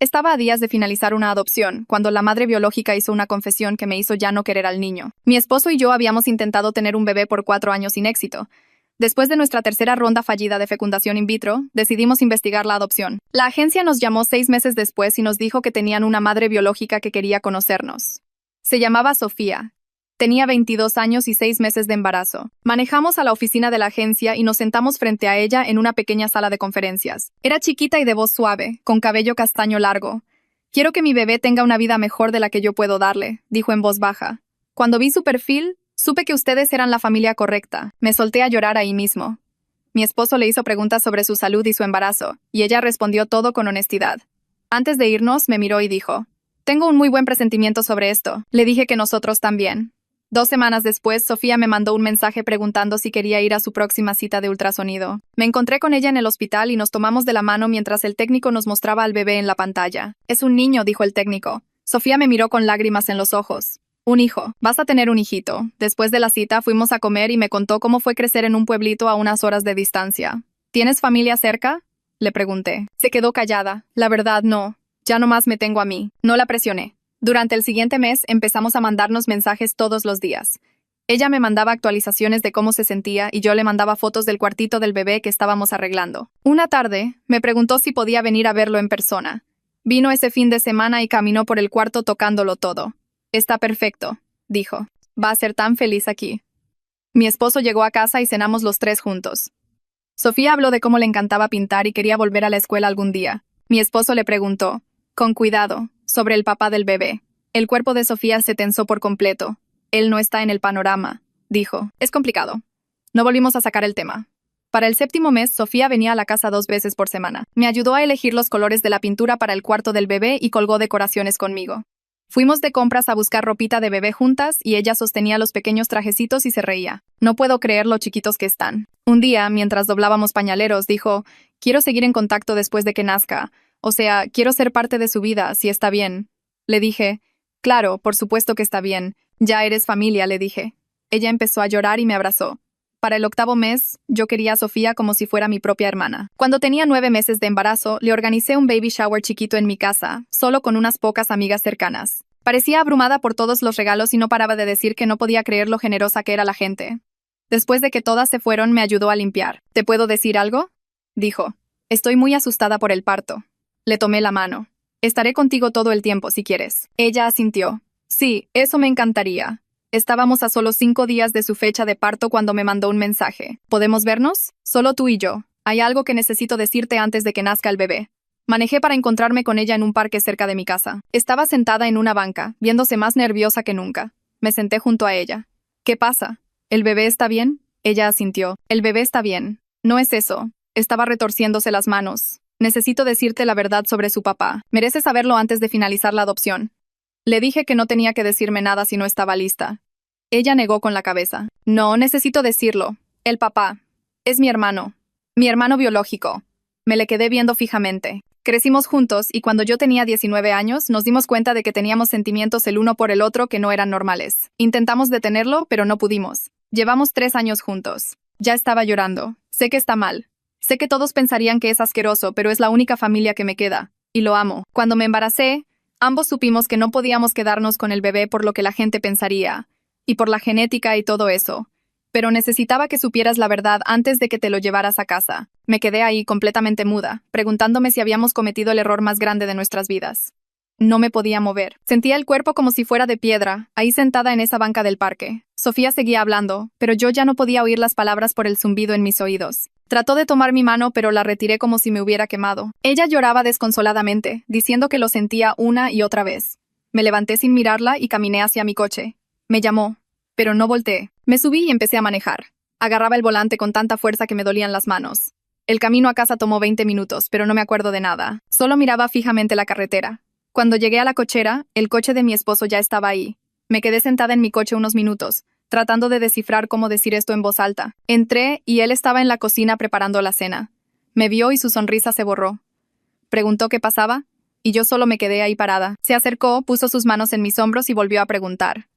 Estaba a días de finalizar una adopción, cuando la madre biológica hizo una confesión que me hizo ya no querer al niño. Mi esposo y yo habíamos intentado tener un bebé por 4 años sin éxito. Después de nuestra tercera ronda fallida de fecundación in vitro, decidimos investigar la adopción. La agencia nos llamó 6 meses después y nos dijo que tenían una madre biológica que quería conocernos. Se llamaba Sofía. Tenía 22 años y 6 meses de embarazo. Manejamos a la oficina de la agencia y nos sentamos frente a ella en una pequeña sala de conferencias. Era chiquita y de voz suave, con cabello castaño largo. «Quiero que mi bebé tenga una vida mejor de la que yo puedo darle», dijo en voz baja. Cuando vi su perfil, supe que ustedes eran la familia correcta. Me solté a llorar ahí mismo. Mi esposo le hizo preguntas sobre su salud y su embarazo, y ella respondió todo con honestidad. Antes de irnos, me miró y dijo: «Tengo un muy buen presentimiento sobre esto». Le dije que nosotros también. 2 semanas después, Sofía me mandó un mensaje preguntando si quería ir a su próxima cita de ultrasonido. Me encontré con ella en el hospital y nos tomamos de la mano mientras el técnico nos mostraba al bebé en la pantalla. «Es un niño», dijo el técnico. Sofía me miró con lágrimas en los ojos. «Un hijo. Vas a tener un hijito». Después de la cita, fuimos a comer y me contó cómo fue crecer en un pueblito a unas horas de distancia. «¿Tienes familia cerca?», le pregunté. Se quedó callada. «La verdad, no. Ya nomás me tengo a mí». No la presioné. Durante el siguiente mes empezamos a mandarnos mensajes todos los días. Ella me mandaba actualizaciones de cómo se sentía y yo le mandaba fotos del cuartito del bebé que estábamos arreglando. Una tarde, me preguntó si podía venir a verlo en persona. Vino ese fin de semana y caminó por el cuarto tocándolo todo. «Está perfecto», dijo. «Va a ser tan feliz aquí». Mi esposo llegó a casa y cenamos los 3 juntos. Sofía habló de cómo le encantaba pintar y quería volver a la escuela algún día. Mi esposo le preguntó, con cuidado, sobre el papá del bebé. El cuerpo de Sofía se tensó por completo. «Él no está en el panorama», dijo. «Es complicado». No volvimos a sacar el tema. Para el 7º mes, Sofía venía a la casa 2 veces por semana. Me ayudó a elegir los colores de la pintura para el cuarto del bebé y colgó decoraciones conmigo. Fuimos de compras a buscar ropita de bebé juntas y ella sostenía los pequeños trajecitos y se reía. «No puedo creer lo chiquitos que están». Un día, mientras doblábamos pañaleros, dijo: «Quiero seguir en contacto después de que nazca. O sea, quiero ser parte de su vida, si está bien». Le dije: «Claro, por supuesto que está bien. Ya eres familia», le dije. Ella empezó a llorar y me abrazó. Para el 8º mes, yo quería a Sofía como si fuera mi propia hermana. Cuando tenía 9 meses de embarazo, le organicé un baby shower chiquito en mi casa, solo con unas pocas amigas cercanas. Parecía abrumada por todos los regalos y no paraba de decir que no podía creer lo generosa que era la gente. Después de que todas se fueron, me ayudó a limpiar. «¿Te puedo decir algo?», dijo. «Estoy muy asustada por el parto». Le tomé la mano. «Estaré contigo todo el tiempo si quieres». Ella asintió. «Sí, eso me encantaría». Estábamos a solo 5 días de su fecha de parto cuando me mandó un mensaje. «¿Podemos vernos? Solo tú y yo. Hay algo que necesito decirte antes de que nazca el bebé». Manejé para encontrarme con ella en un parque cerca de mi casa. Estaba sentada en una banca, viéndose más nerviosa que nunca. Me senté junto a ella. «¿Qué pasa? ¿El bebé está bien?». Ella asintió. «El bebé está bien. No es eso». Estaba retorciéndose las manos. «Necesito decirte la verdad sobre su papá. Mereces saberlo antes de finalizar la adopción». Le dije que no tenía que decirme nada si no estaba lista. Ella negó con la cabeza. «No, necesito decirlo. El papá es mi hermano. Mi hermano biológico». Me le quedé viendo fijamente. Crecimos juntos y cuando yo tenía 19 años nos dimos cuenta de que teníamos sentimientos el uno por el otro que no eran normales. Intentamos detenerlo, pero no pudimos. Llevamos 3 años juntos. Ya estaba llorando. Sé que está mal. Sé que todos pensarían que es asqueroso, pero es la única familia que me queda. Y lo amo. Cuando me embaracé, ambos supimos que no podíamos quedarnos con el bebé por lo que la gente pensaría, y por la genética y todo eso. Pero necesitaba que supieras la verdad antes de que te lo llevaras a casa. Me quedé ahí completamente muda, preguntándome si habíamos cometido el error más grande de nuestras vidas. No me podía mover. Sentía el cuerpo como si fuera de piedra, ahí sentada en esa banca del parque. Sofía seguía hablando, pero yo ya no podía oír las palabras por el zumbido en mis oídos. Trató de tomar mi mano, pero la retiré como si me hubiera quemado. Ella lloraba desconsoladamente, diciendo que lo sentía una y otra vez. Me levanté sin mirarla y caminé hacia mi coche. Me llamó, pero no volteé. Me subí y empecé a manejar. Agarraba el volante con tanta fuerza que me dolían las manos. El camino a casa tomó 20 minutos, pero no me acuerdo de nada. Solo miraba fijamente la carretera. Cuando llegué a la cochera, el coche de mi esposo ya estaba ahí. Me quedé sentada en mi coche unos minutos, tratando de descifrar cómo decir esto en voz alta. Entré y él estaba en la cocina preparando la cena. Me vio y su sonrisa se borró. Preguntó qué pasaba, y yo solo me quedé ahí parada. Se acercó, puso sus manos en mis hombros y volvió a preguntar.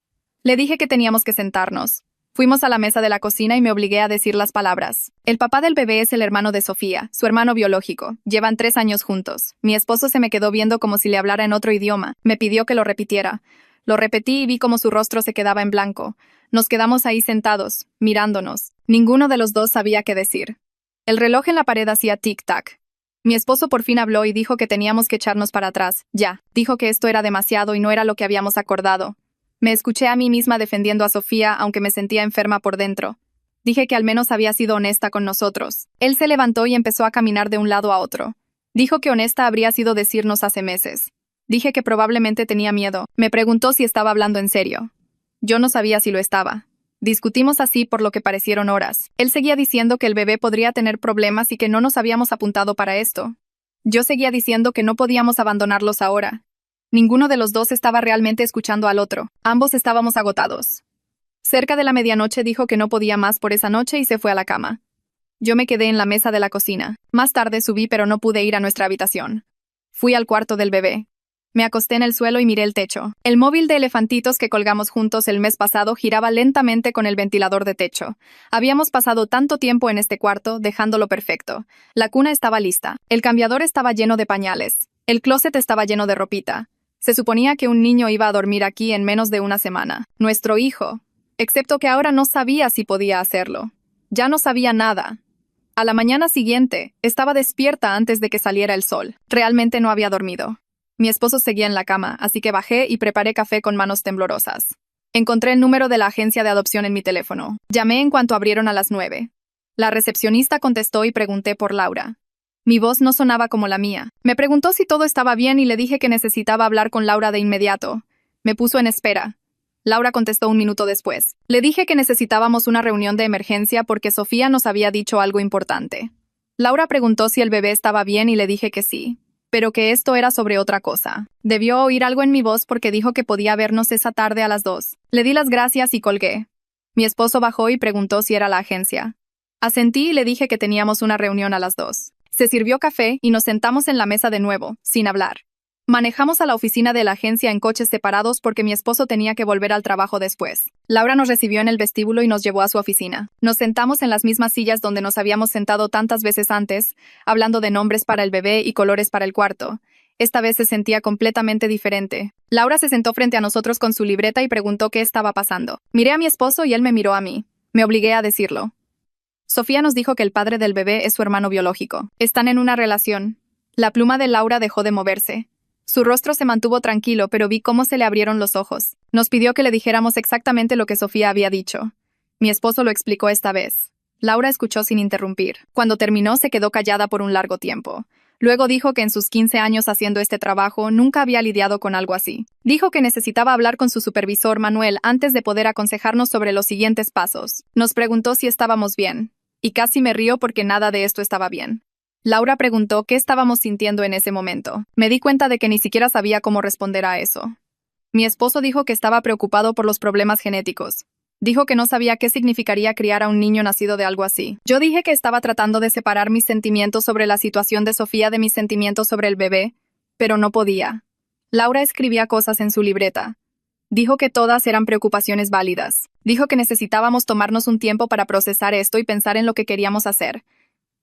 Le dije que teníamos que sentarnos. Fuimos a la mesa de la cocina y me obligué a decir las palabras. El papá del bebé es el hermano de Sofía, su hermano biológico. Llevan 3 años juntos. Mi esposo se me quedó viendo como si le hablara en otro idioma. Me pidió que lo repitiera. Lo repetí y vi como su rostro se quedaba en blanco. Nos quedamos ahí sentados, mirándonos. Ninguno de los dos sabía qué decir. El reloj en la pared hacía tic-tac. Mi esposo por fin habló y dijo que teníamos que echarnos para atrás. Ya, dijo que esto era demasiado y no era lo que habíamos acordado. Me escuché a mí misma defendiendo a Sofía, aunque me sentía enferma por dentro. Dije que al menos había sido honesta con nosotros. Él se levantó y empezó a caminar de un lado a otro. Dijo que honesta habría sido decirnos hace meses. Dije que probablemente tenía miedo. Me preguntó si estaba hablando en serio. Yo no sabía si lo estaba. Discutimos así por lo que parecieron horas. Él seguía diciendo que el bebé podría tener problemas y que no nos habíamos apuntado para esto. Yo seguía diciendo que no podíamos abandonarlos ahora. Ninguno de los dos estaba realmente escuchando al otro. Ambos estábamos agotados. Cerca de la medianoche dijo que no podía más por esa noche y se fue a la cama. Yo me quedé en la mesa de la cocina. Más tarde subí, pero no pude ir a nuestra habitación. Fui al cuarto del bebé. Me acosté en el suelo y miré el techo. El móvil de elefantitos que colgamos juntos el mes pasado giraba lentamente con el ventilador de techo. Habíamos pasado tanto tiempo en este cuarto, dejándolo perfecto. La cuna estaba lista. El cambiador estaba lleno de pañales. El closet estaba lleno de ropita. Se suponía que un niño iba a dormir aquí en menos de una semana. Nuestro hijo. Excepto que ahora no sabía si podía hacerlo. Ya no sabía nada. A la mañana siguiente, estaba despierta antes de que saliera el sol. Realmente no había dormido. Mi esposo seguía en la cama, así que bajé y preparé café con manos temblorosas. Encontré el número de la agencia de adopción en mi teléfono. Llamé en cuanto abrieron a las 9. La recepcionista contestó y pregunté por Laura. Mi voz no sonaba como la mía. Me preguntó si todo estaba bien y le dije que necesitaba hablar con Laura de inmediato. Me puso en espera. Laura contestó 1 minuto después. Le dije que necesitábamos una reunión de emergencia porque Sofía nos había dicho algo importante. Laura preguntó si el bebé estaba bien y le dije que sí, pero que esto era sobre otra cosa. Debió oír algo en mi voz porque dijo que podía vernos esa tarde a las 2. Le di las gracias y colgué. Mi esposo bajó y preguntó si era la agencia. Asentí y le dije que teníamos una reunión a las 2. Se sirvió café y nos sentamos en la mesa de nuevo, sin hablar. Manejamos a la oficina de la agencia en coches separados porque mi esposo tenía que volver al trabajo después. Laura nos recibió en el vestíbulo y nos llevó a su oficina. Nos sentamos en las mismas sillas donde nos habíamos sentado tantas veces antes, hablando de nombres para el bebé y colores para el cuarto. Esta vez se sentía completamente diferente. Laura se sentó frente a nosotros con su libreta y preguntó qué estaba pasando. Miré a mi esposo y él me miró a mí. Me obligué a decirlo. Sofía nos dijo que el padre del bebé es su hermano biológico. Están en una relación. La pluma de Laura dejó de moverse. Su rostro se mantuvo tranquilo, pero vi cómo se le abrieron los ojos. Nos pidió que le dijéramos exactamente lo que Sofía había dicho. Mi esposo lo explicó esta vez. Laura escuchó sin interrumpir. Cuando terminó, se quedó callada por un largo tiempo. Luego dijo que en sus 15 años haciendo este trabajo nunca había lidiado con algo así. Dijo que necesitaba hablar con su supervisor Manuel antes de poder aconsejarnos sobre los siguientes pasos. Nos preguntó si estábamos bien. Y casi me río porque nada de esto estaba bien. Laura preguntó qué estábamos sintiendo en ese momento. Me di cuenta de que ni siquiera sabía cómo responder a eso. Mi esposo dijo que estaba preocupado por los problemas genéticos. Dijo que no sabía qué significaría criar a un niño nacido de algo así. Yo dije que estaba tratando de separar mis sentimientos sobre la situación de Sofía de mis sentimientos sobre el bebé, pero no podía. Laura escribía cosas en su libreta. Dijo que todas eran preocupaciones válidas. Dijo que necesitábamos tomarnos un tiempo para procesar esto y pensar en lo que queríamos hacer.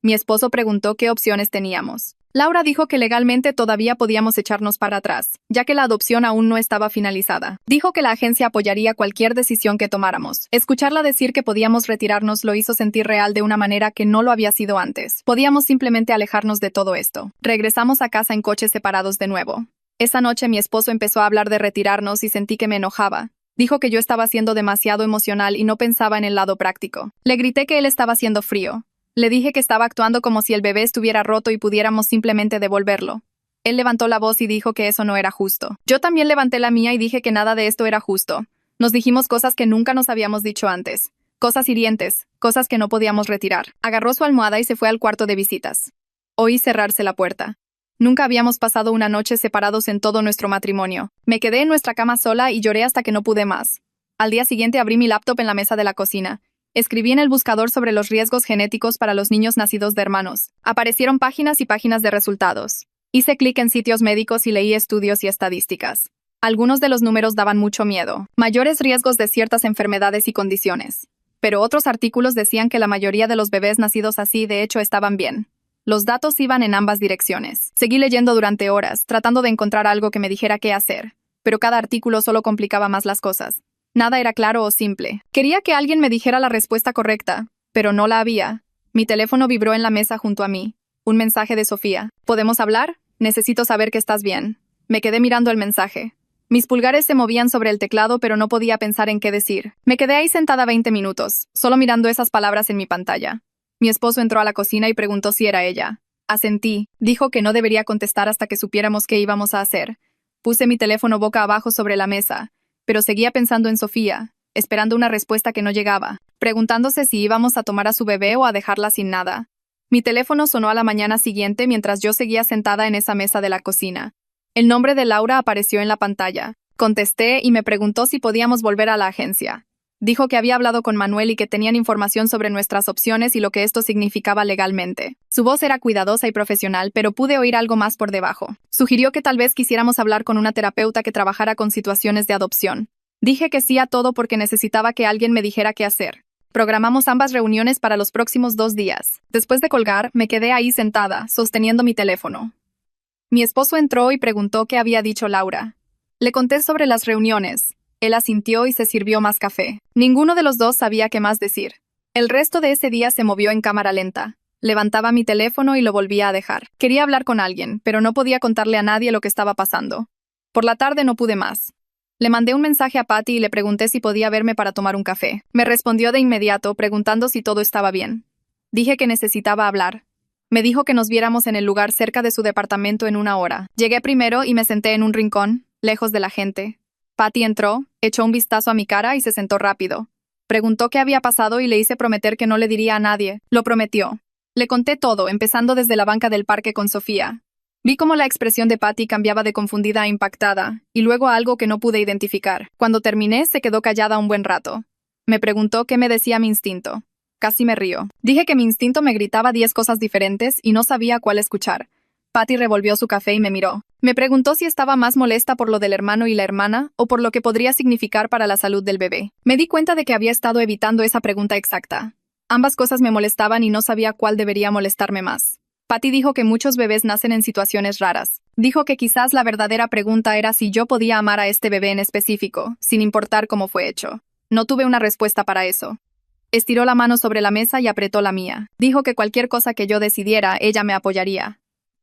Mi esposo preguntó qué opciones teníamos. Laura dijo que legalmente todavía podíamos echarnos para atrás, ya que la adopción aún no estaba finalizada. Dijo que la agencia apoyaría cualquier decisión que tomáramos. Escucharla decir que podíamos retirarnos lo hizo sentir real de una manera que no lo había sido antes. Podíamos simplemente alejarnos de todo esto. Regresamos a casa en coches separados de nuevo. Esa noche mi esposo empezó a hablar de retirarnos y sentí que me enojaba. Dijo que yo estaba siendo demasiado emocional y no pensaba en el lado práctico. Le grité que él estaba siendo frío. Le dije que estaba actuando como si el bebé estuviera roto y pudiéramos simplemente devolverlo. Él levantó la voz y dijo que eso no era justo. Yo también levanté la mía y dije que nada de esto era justo. Nos dijimos cosas que nunca nos habíamos dicho antes. Cosas hirientes, cosas que no podíamos retirar. Agarró su almohada y se fue al cuarto de visitas. Oí cerrarse la puerta. Nunca habíamos pasado una noche separados en todo nuestro matrimonio. Me quedé en nuestra cama sola y lloré hasta que no pude más. Al día siguiente abrí mi laptop en la mesa de la cocina. Escribí en el buscador sobre los riesgos genéticos para los niños nacidos de hermanos. Aparecieron páginas y páginas de resultados. Hice clic en sitios médicos y leí estudios y estadísticas. Algunos de los números daban mucho miedo. Mayores riesgos de ciertas enfermedades y condiciones. pero otros artículos decían que la mayoría de los bebés nacidos así de hecho estaban bien. Los datos iban en ambas direcciones. Seguí leyendo durante horas, tratando de encontrar algo que me dijera qué hacer, pero cada artículo solo complicaba más las cosas. Nada era claro o simple. Quería que alguien me dijera la respuesta correcta, pero no la había. Mi teléfono vibró en la mesa junto a mí. Un mensaje de Sofía. ¿Podemos hablar? Necesito saber que estás bien. Me quedé mirando el mensaje. Mis pulgares se movían sobre el teclado, pero no podía pensar en qué decir. Me quedé ahí sentada 20 minutos, solo mirando esas palabras en mi pantalla. Mi esposo entró a la cocina y preguntó si era ella. Asentí. Dijo que no debería contestar hasta que supiéramos qué íbamos a hacer. Puse mi teléfono boca abajo sobre la mesa, pero seguía pensando en Sofía, esperando una respuesta que no llegaba, preguntándose si íbamos a tomar a su bebé o a dejarla sin nada. Mi teléfono sonó a la mañana siguiente mientras yo seguía sentada en esa mesa de la cocina. El nombre de Laura apareció en la pantalla. Contesté y me preguntó si podíamos volver a la agencia. Dijo que había hablado con Manuel y que tenían información sobre nuestras opciones y lo que esto significaba legalmente. Su voz era cuidadosa y profesional, pero pude oír algo más por debajo. Sugirió que tal vez quisiéramos hablar con una terapeuta que trabajara con situaciones de adopción. Dije que sí a todo porque necesitaba que alguien me dijera qué hacer. Programamos ambas reuniones para los próximos 2 días. Después de colgar, me quedé ahí sentada, sosteniendo mi teléfono. Mi esposo entró y preguntó qué había dicho Laura. Le conté sobre las reuniones. Él asintió y se sirvió más café. Ninguno de los dos sabía qué más decir. El resto de ese día se movió en cámara lenta. Levantaba mi teléfono y lo volvía a dejar. Quería hablar con alguien, pero no podía contarle a nadie lo que estaba pasando. Por la tarde no pude más. Le mandé un mensaje a Patty y le pregunté si podía verme para tomar un café. Me respondió de inmediato, preguntando si todo estaba bien. Dije que necesitaba hablar. Me dijo que nos viéramos en el lugar cerca de su departamento en 1 hora. Llegué primero y me senté en un rincón, lejos de la gente. Patty entró, echó un vistazo a mi cara y se sentó rápido. Preguntó qué había pasado y le hice prometer que no le diría a nadie. Lo prometió. Le conté todo, empezando desde la banca del parque con Sofía. Vi cómo la expresión de Patty cambiaba de confundida a impactada, y luego a algo que no pude identificar. Cuando terminé, se quedó callada un buen rato. Me preguntó qué me decía mi instinto. Casi me río. Dije que mi instinto me gritaba 10 cosas diferentes y no sabía cuál escuchar. Patty revolvió su café y me miró. Me preguntó si estaba más molesta por lo del hermano y la hermana o por lo que podría significar para la salud del bebé. Me di cuenta de que había estado evitando esa pregunta exacta. Ambas cosas me molestaban y no sabía cuál debería molestarme más. Patty dijo que muchos bebés nacen en situaciones raras. Dijo que quizás la verdadera pregunta era si yo podía amar a este bebé en específico, sin importar cómo fue hecho. No tuve una respuesta para eso. Estiró la mano sobre la mesa y apretó la mía. Dijo que cualquier cosa que yo decidiera, ella me apoyaría.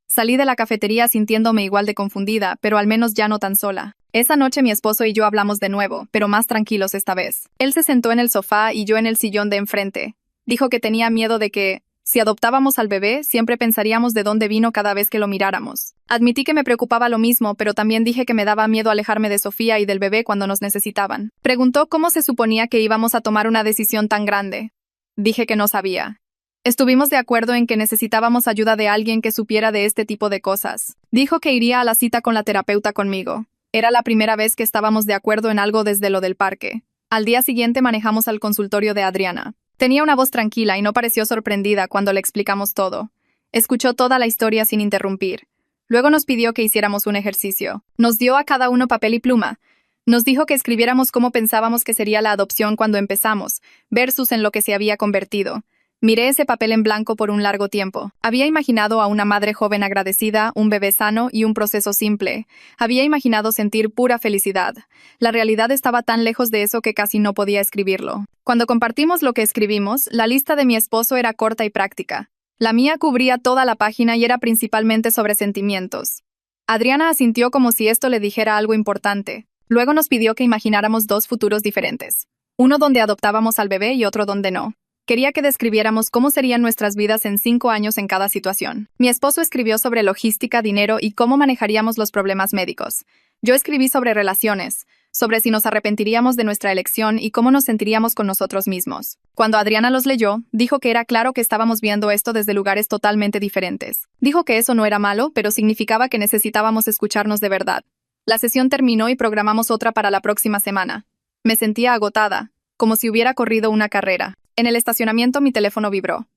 Salí de la cafetería sintiéndome igual de confundida, pero al menos ya no tan sola. Esa noche mi esposo y yo hablamos de nuevo, pero más tranquilos esta vez. Él se sentó en el sofá y yo en el sillón de enfrente. Dijo que tenía miedo de que, si adoptábamos al bebé, siempre pensaríamos de dónde vino cada vez que lo miráramos. Admití que me preocupaba lo mismo, pero también dije que me daba miedo alejarme de Sofía y del bebé cuando nos necesitaban. Preguntó cómo se suponía que íbamos a tomar una decisión tan grande. Dije que no sabía. Estuvimos de acuerdo en que necesitábamos ayuda de alguien que supiera de este tipo de cosas. Dijo que iría a la cita con la terapeuta conmigo. Era la primera vez que estábamos de acuerdo en algo desde lo del parque. Al día siguiente manejamos al consultorio de Adriana. Tenía una voz tranquila y no pareció sorprendida cuando le explicamos todo. Escuchó toda la historia sin interrumpir. Luego nos pidió que hiciéramos un ejercicio. Nos dio a cada uno papel y pluma. Nos dijo que escribiéramos cómo pensábamos que sería la adopción cuando empezamos, versus en lo que se había convertido. Miré ese papel en blanco por un largo tiempo. Había imaginado a una madre joven agradecida, un bebé sano y un proceso simple. Había imaginado sentir pura felicidad. La realidad estaba tan lejos de eso que casi no podía escribirlo. Cuando compartimos lo que escribimos, la lista de mi esposo era corta y práctica. La mía cubría toda la página y era principalmente sobre sentimientos. Adriana asintió como si esto le dijera algo importante. Luego nos pidió que imagináramos 2 futuros diferentes. Uno donde adoptábamos al bebé y otro donde no. Quería que describiéramos cómo serían nuestras vidas en 5 años en cada situación. Mi esposo escribió sobre logística, dinero y cómo manejaríamos los problemas médicos. Yo escribí sobre relaciones, sobre si nos arrepentiríamos de nuestra elección y cómo nos sentiríamos con nosotros mismos. Cuando Adriana los leyó, dijo que era claro que estábamos viendo esto desde lugares totalmente diferentes. Dijo que eso no era malo, pero significaba que necesitábamos escucharnos de verdad. La sesión terminó y programamos otra para la próxima semana. Me sentía agotada, como si hubiera corrido una carrera. En el estacionamiento mi teléfono vibró.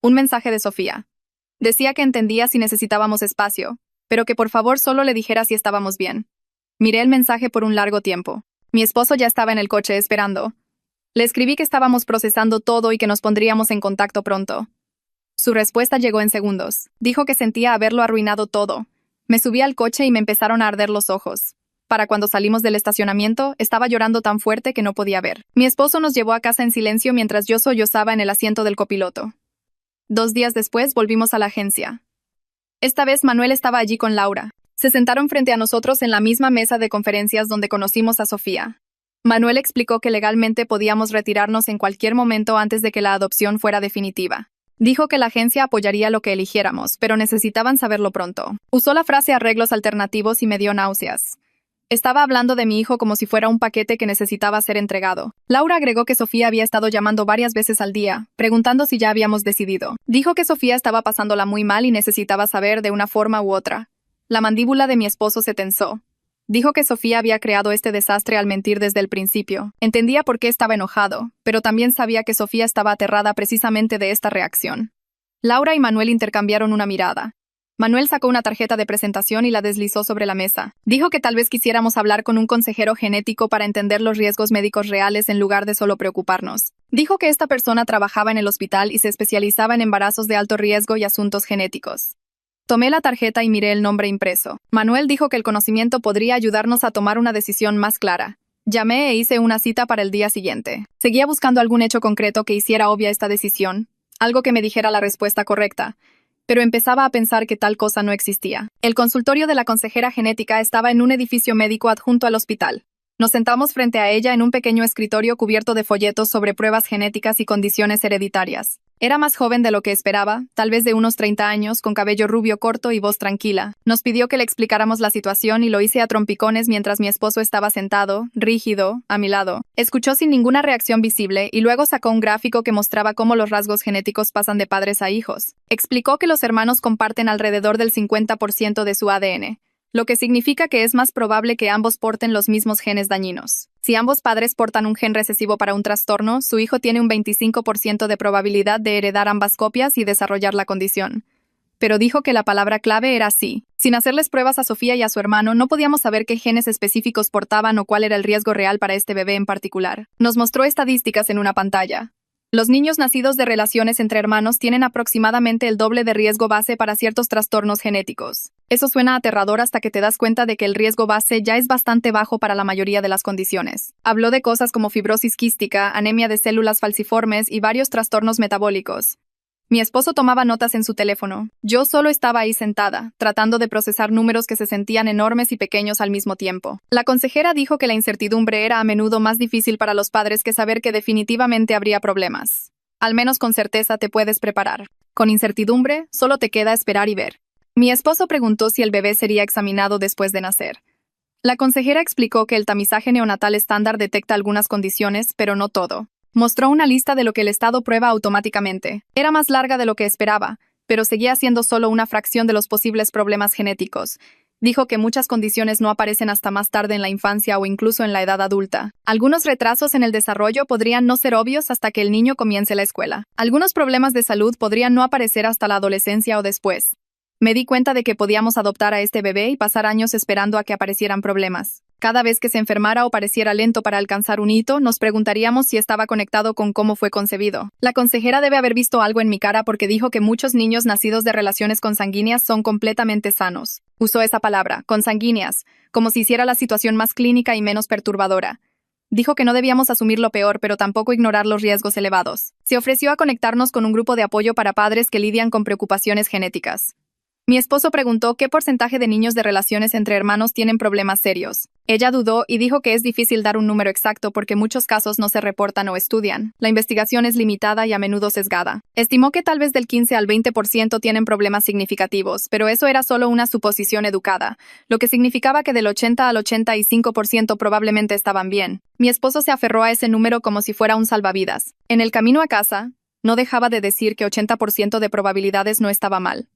Un mensaje de Sofía. Decía que entendía si necesitábamos espacio, pero que por favor solo le dijera si estábamos bien. Miré el mensaje por un largo tiempo. Mi esposo ya estaba en el coche esperando. Le escribí que estábamos procesando todo y que nos pondríamos en contacto pronto. Su respuesta llegó en segundos. Dijo que sentía haberlo arruinado todo. Me subí al coche y me empezaron a arder los ojos. Para cuando salimos del estacionamiento, estaba llorando tan fuerte que no podía ver. Mi esposo nos llevó a casa en silencio mientras yo sollozaba en el asiento del copiloto. 2 días después volvimos a la agencia. Esta vez Manuel estaba allí con Laura. Se sentaron frente a nosotros en la misma mesa de conferencias donde conocimos a Sofía. Manuel explicó que legalmente podíamos retirarnos en cualquier momento antes de que la adopción fuera definitiva. Dijo que la agencia apoyaría lo que eligiéramos, pero necesitaban saberlo pronto. Usó la frase arreglos alternativos y me dio náuseas. Estaba hablando de mi hijo como si fuera un paquete que necesitaba ser entregado. Laura agregó que Sofía había estado llamando varias veces al día, preguntando si ya habíamos decidido. Dijo que Sofía estaba pasándola muy mal y necesitaba saber de una forma u otra. La mandíbula de mi esposo se tensó. Dijo que Sofía había creado este desastre al mentir desde el principio. Entendía por qué estaba enojado, pero también sabía que Sofía estaba aterrada precisamente de esta reacción. Laura y Manuel intercambiaron una mirada. Manuel sacó una tarjeta de presentación y la deslizó sobre la mesa. Dijo que tal vez quisiéramos hablar con un consejero genético para entender los riesgos médicos reales en lugar de solo preocuparnos. Dijo que esta persona trabajaba en el hospital y se especializaba en embarazos de alto riesgo y asuntos genéticos. Tomé la tarjeta y miré el nombre impreso. Manuel dijo que el conocimiento podría ayudarnos a tomar una decisión más clara. Llamé e hice una cita para el día siguiente. Seguía buscando algún hecho concreto que hiciera obvia esta decisión, algo que me dijera la respuesta correcta, pero empezaba a pensar que tal cosa no existía. El consultorio de la consejera genética estaba en un edificio médico adjunto al hospital. Nos sentamos frente a ella en un pequeño escritorio cubierto de folletos sobre pruebas genéticas y condiciones hereditarias. Era más joven de lo que esperaba, tal vez de unos 30 años, con cabello rubio corto y voz tranquila. Nos pidió que le explicáramos la situación y lo hice a trompicones mientras mi esposo estaba sentado, rígido, a mi lado. Escuchó sin ninguna reacción visible y luego sacó un gráfico que mostraba cómo los rasgos genéticos pasan de padres a hijos. Explicó que los hermanos comparten alrededor del 50% de su ADN, lo que significa que es más probable que ambos porten los mismos genes dañinos. Si ambos padres portan un gen recesivo para un trastorno, su hijo tiene un 25% de probabilidad de heredar ambas copias y desarrollar la condición. Pero dijo que la palabra clave era sí. Sin hacerles pruebas a Sofía y a su hermano, no podíamos saber qué genes específicos portaban o cuál era el riesgo real para este bebé en particular. Nos mostró estadísticas en una pantalla. Los niños nacidos de relaciones entre hermanos tienen aproximadamente el doble de riesgo base para ciertos trastornos genéticos. Eso suena aterrador hasta que te das cuenta de que el riesgo base ya es bastante bajo para la mayoría de las condiciones. Habló de cosas como fibrosis quística, anemia de células falciformes y varios trastornos metabólicos. Mi esposo tomaba notas en su teléfono. Yo solo estaba ahí sentada, tratando de procesar números que se sentían enormes y pequeños al mismo tiempo. La consejera dijo que la incertidumbre era a menudo más difícil para los padres que saber que definitivamente habría problemas. Al menos con certeza te puedes preparar. Con incertidumbre, solo te queda esperar y ver. Mi esposo preguntó si el bebé sería examinado después de nacer. La consejera explicó que el tamizaje neonatal estándar detecta algunas condiciones, pero no todo. Mostró una lista de lo que el Estado prueba automáticamente. Era más larga de lo que esperaba, pero seguía siendo solo una fracción de los posibles problemas genéticos. Dijo que muchas condiciones no aparecen hasta más tarde en la infancia o incluso en la edad adulta. Algunos retrasos en el desarrollo podrían no ser obvios hasta que el niño comience la escuela. Algunos problemas de salud podrían no aparecer hasta la adolescencia o después. Me di cuenta de que podíamos adoptar a este bebé y pasar años esperando a que aparecieran problemas. Cada vez que se enfermara o pareciera lento para alcanzar un hito, nos preguntaríamos si estaba conectado con cómo fue concebido. La consejera debe haber visto algo en mi cara porque dijo que muchos niños nacidos de relaciones consanguíneas son completamente sanos. Usó esa palabra, consanguíneas, como si hiciera la situación más clínica y menos perturbadora. Dijo que no debíamos asumir lo peor, pero tampoco ignorar los riesgos elevados. Se ofreció a conectarnos con un grupo de apoyo para padres que lidian con preocupaciones genéticas. Mi esposo preguntó qué porcentaje de niños de relaciones entre hermanos tienen problemas serios. Ella dudó y dijo que es difícil dar un número exacto porque muchos casos no se reportan o estudian. La investigación es limitada y a menudo sesgada. Estimó que tal vez del 15 al 20% tienen problemas significativos, pero eso era solo una suposición educada, lo que significaba que del 80 al 85% probablemente estaban bien. Mi esposo se aferró a ese número como si fuera un salvavidas. En el camino a casa, no dejaba de decir que 80% de probabilidades no estaba mal.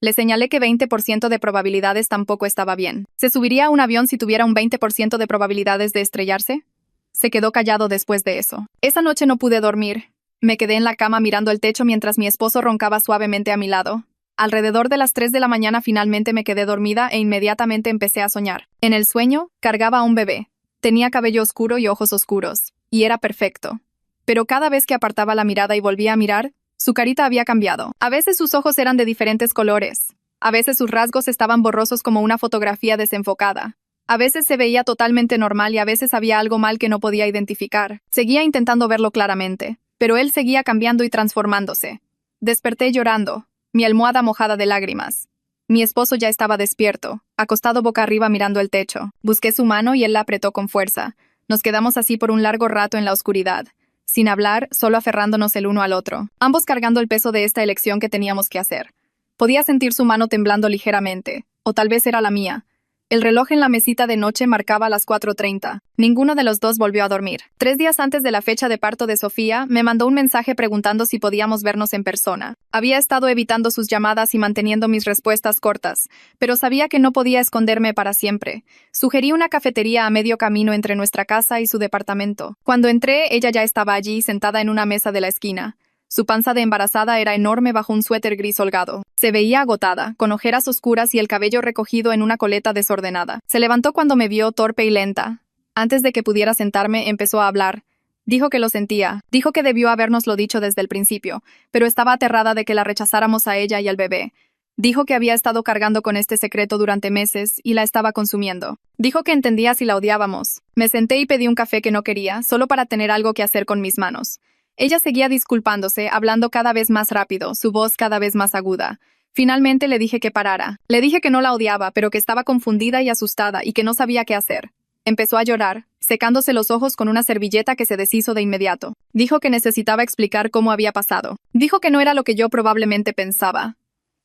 Le señalé que 20% de probabilidades tampoco estaba bien. ¿Se subiría a un avión si tuviera un 20% de probabilidades de estrellarse? Se quedó callado después de eso. Esa noche no pude dormir. Me quedé en la cama mirando el techo mientras mi esposo roncaba suavemente a mi lado. Alrededor de las 3 de la mañana finalmente me quedé dormida e inmediatamente empecé a soñar. En el sueño, cargaba a un bebé. Tenía cabello oscuro y ojos oscuros. Y era perfecto. pero cada vez que apartaba la mirada y volvía a mirar, su carita había cambiado. A veces sus ojos eran de diferentes colores. A veces sus rasgos estaban borrosos como una fotografía desenfocada. A veces se veía totalmente normal y a veces había algo mal que no podía identificar. Seguía intentando verlo claramente, pero él seguía cambiando y transformándose. Desperté llorando, mi almohada mojada de lágrimas. Mi esposo ya estaba despierto, acostado boca arriba mirando el techo. Busqué su mano y él la apretó con fuerza. Nos quedamos así por un largo rato en la oscuridad, sin hablar, solo aferrándonos el uno al otro, ambos cargando el peso de esta elección que teníamos que hacer. Podía sentir su mano temblando ligeramente, o tal vez era la mía. El reloj en la mesita de noche marcaba las 4:30. Ninguno de los dos volvió a dormir. 3 días antes de la fecha de parto de Sofía, me mandó un mensaje preguntando si podíamos vernos en persona. Había estado evitando sus llamadas y manteniendo mis respuestas cortas, pero sabía que no podía esconderme para siempre. Sugerí una cafetería a medio camino entre nuestra casa y su departamento. Cuando entré, ella ya estaba allí, sentada en una mesa de la esquina. Su panza de embarazada era enorme bajo un suéter gris holgado. Se veía agotada, con ojeras oscuras y el cabello recogido en una coleta desordenada. Se levantó cuando me vio torpe y lenta. Antes de que pudiera sentarme, empezó a hablar. Dijo que lo sentía. Dijo que debió habérnoslo dicho desde el principio, pero estaba aterrada de que la rechazáramos a ella y al bebé. Dijo que había estado cargando con este secreto durante meses y la estaba consumiendo. Dijo que entendía si la odiábamos. Me senté y pedí un café que no quería, solo para tener algo que hacer con mis manos. Ella seguía disculpándose, hablando cada vez más rápido, su voz cada vez más aguda. Finalmente le dije que parara. Le dije que no la odiaba, pero que estaba confundida y asustada y que no sabía qué hacer. Empezó a llorar, secándose los ojos con una servilleta que se deshizo de inmediato. Dijo que necesitaba explicar cómo había pasado. Dijo que no era lo que yo probablemente pensaba.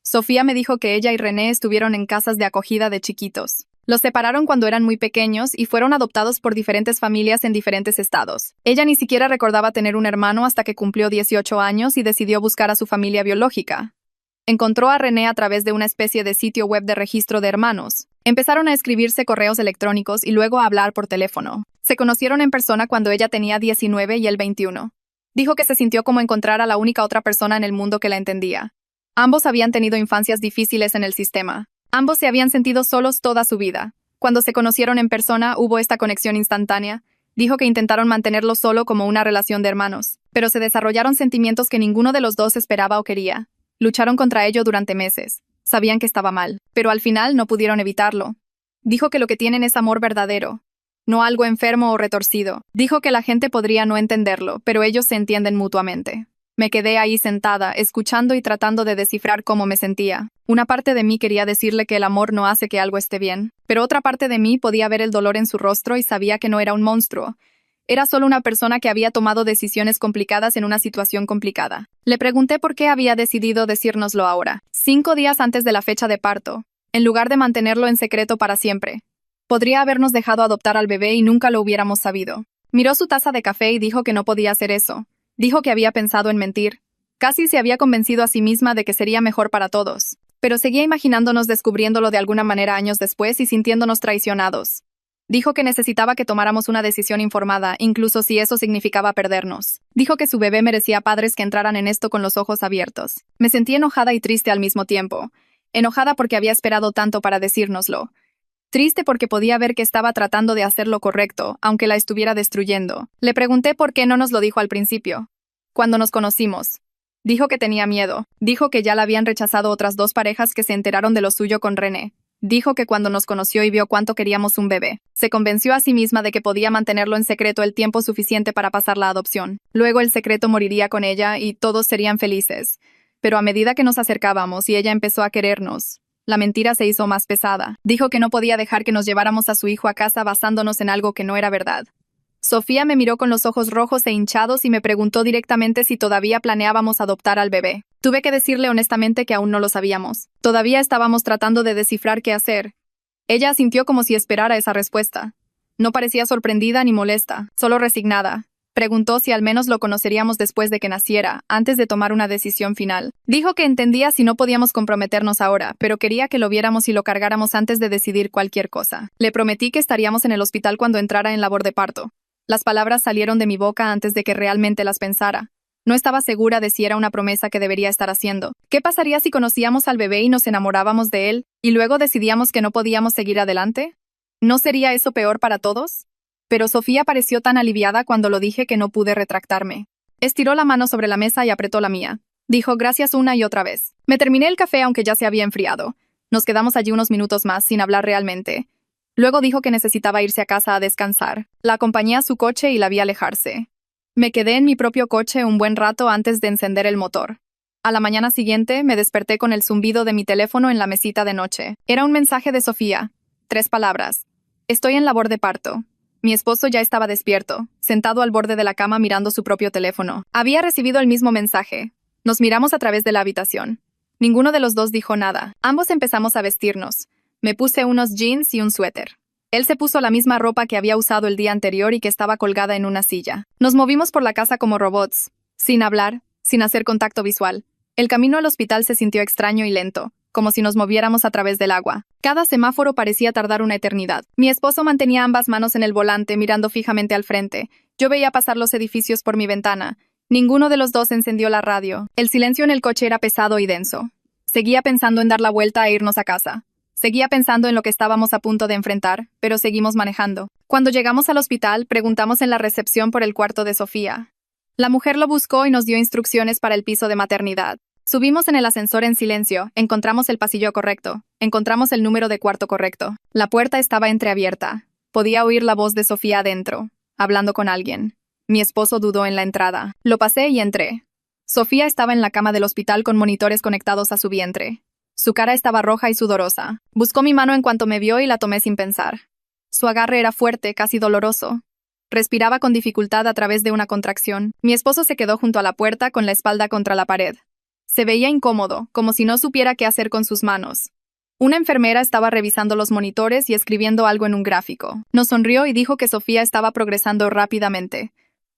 Sofía me dijo que ella y René estuvieron en casas de acogida de chiquitos. Los separaron cuando eran muy pequeños y fueron adoptados por diferentes familias en diferentes estados. Ella ni siquiera recordaba tener un hermano hasta que cumplió 18 años y decidió buscar a su familia biológica. Encontró a René a través de una especie de sitio web de registro de hermanos. Empezaron a escribirse correos electrónicos y luego a hablar por teléfono. Se conocieron en persona cuando ella tenía 19 y él 21. Dijo que se sintió como encontrar a la única otra persona en el mundo que la entendía. Ambos habían tenido infancias difíciles en el sistema. Ambos se habían sentido solos toda su vida. Cuando se conocieron en persona, hubo esta conexión instantánea. Dijo que intentaron mantenerlo solo como una relación de hermanos, pero se desarrollaron sentimientos que ninguno de los dos esperaba o quería. Lucharon contra ello durante meses. Sabían que estaba mal, pero al final no pudieron evitarlo. Dijo que lo que tienen es amor verdadero, no algo enfermo o retorcido. Dijo que la gente podría no entenderlo, pero ellos se entienden mutuamente. Me quedé ahí sentada, escuchando y tratando de descifrar cómo me sentía. Una parte de mí quería decirle que el amor no hace que algo esté bien, pero otra parte de mí podía ver el dolor en su rostro y sabía que no era un monstruo. Era solo una persona que había tomado decisiones complicadas en una situación complicada. Le pregunté por qué había decidido decírnoslo ahora, 5 días antes de la fecha de parto, en lugar de mantenerlo en secreto para siempre. Podría habernos dejado adoptar al bebé y nunca lo hubiéramos sabido. Miró su taza de café y dijo que no podía hacer eso. Dijo que había pensado en mentir. Casi se había convencido a sí misma de que sería mejor para todos. Pero seguía imaginándonos descubriéndolo de alguna manera años después y sintiéndonos traicionados. Dijo que necesitaba que tomáramos una decisión informada, incluso si eso significaba perdernos. Dijo que su bebé merecía padres que entraran en esto con los ojos abiertos. Me sentí enojada y triste al mismo tiempo. Enojada porque había esperado tanto para decírnoslo. Triste porque podía ver que estaba tratando de hacer lo correcto, aunque la estuviera destruyendo. Le pregunté por qué no nos lo dijo al principio. Cuando nos conocimos. Dijo que tenía miedo. Dijo que ya la habían rechazado otras 2 parejas que se enteraron de lo suyo con René. Dijo que cuando nos conoció y vio cuánto queríamos un bebé, se convenció a sí misma de que podía mantenerlo en secreto el tiempo suficiente para pasar la adopción. Luego el secreto moriría con ella y todos serían felices. Pero a medida que nos acercábamos y ella empezó a querernos, la mentira se hizo más pesada. Dijo que no podía dejar que nos lleváramos a su hijo a casa basándonos en algo que no era verdad. Sofía me miró con los ojos rojos e hinchados y me preguntó directamente si todavía planeábamos adoptar al bebé. Tuve que decirle honestamente que aún no lo sabíamos. Todavía estábamos tratando de descifrar qué hacer. Ella asintió como si esperara esa respuesta. No parecía sorprendida ni molesta, solo resignada. Preguntó si al menos lo conoceríamos después de que naciera, antes de tomar una decisión final. Dijo que entendía si no podíamos comprometernos ahora, pero quería que lo viéramos y lo cargáramos antes de decidir cualquier cosa. Le prometí que estaríamos en el hospital cuando entrara en labor de parto. Las palabras salieron de mi boca antes de que realmente las pensara. No estaba segura de si era una promesa que debería estar haciendo. ¿Qué pasaría si conocíamos al bebé y nos enamorábamos de él, y luego decidíamos que no podíamos seguir adelante? ¿No sería eso peor para todos? Pero Sofía pareció tan aliviada cuando lo dije que no pude retractarme. Estiró la mano sobre la mesa y apretó la mía. Dijo gracias una y otra vez. Me terminé el café aunque ya se había enfriado. Nos quedamos allí unos minutos más sin hablar realmente. Luego dijo que necesitaba irse a casa a descansar. La acompañé a su coche y la vi alejarse. Me quedé en mi propio coche un buen rato antes de encender el motor. A la mañana siguiente me desperté con el zumbido de mi teléfono en la mesita de noche. Era un mensaje de Sofía. 3 palabras. Estoy en labor de parto. Mi esposo ya estaba despierto, sentado al borde de la cama mirando su propio teléfono. Había recibido el mismo mensaje. Nos miramos a través de la habitación. Ninguno de los dos dijo nada. Ambos empezamos a vestirnos. Me puse unos jeans y un suéter. Él se puso la misma ropa que había usado el día anterior y que estaba colgada en una silla. Nos movimos por la casa como robots, sin hablar, sin hacer contacto visual. El camino al hospital se sintió extraño y lento, como si nos moviéramos a través del agua. Cada semáforo parecía tardar una eternidad. Mi esposo mantenía ambas manos en el volante, mirando fijamente al frente. Yo veía pasar los edificios por mi ventana. Ninguno de los dos encendió la radio. El silencio en el coche era pesado y denso. Seguía pensando en dar la vuelta e irnos a casa. Seguía pensando en lo que estábamos a punto de enfrentar, pero seguimos manejando. Cuando llegamos al hospital, preguntamos en la recepción por el cuarto de Sofía. La mujer lo buscó y nos dio instrucciones para el piso de maternidad. Subimos en el ascensor en silencio, encontramos el pasillo correcto, encontramos el número de cuarto correcto. La puerta estaba entreabierta. Podía oír la voz de Sofía adentro, hablando con alguien. Mi esposo dudó en la entrada. Lo pasé y entré. Sofía estaba en la cama del hospital con monitores conectados a su vientre. Su cara estaba roja y sudorosa. Buscó mi mano en cuanto me vio y la tomé sin pensar. Su agarre era fuerte, casi doloroso. Respiraba con dificultad a través de una contracción. Mi esposo se quedó junto a la puerta con la espalda contra la pared. Se veía incómodo, como si no supiera qué hacer con sus manos. Una enfermera estaba revisando los monitores y escribiendo algo en un gráfico. Nos sonrió y dijo que Sofía estaba progresando rápidamente.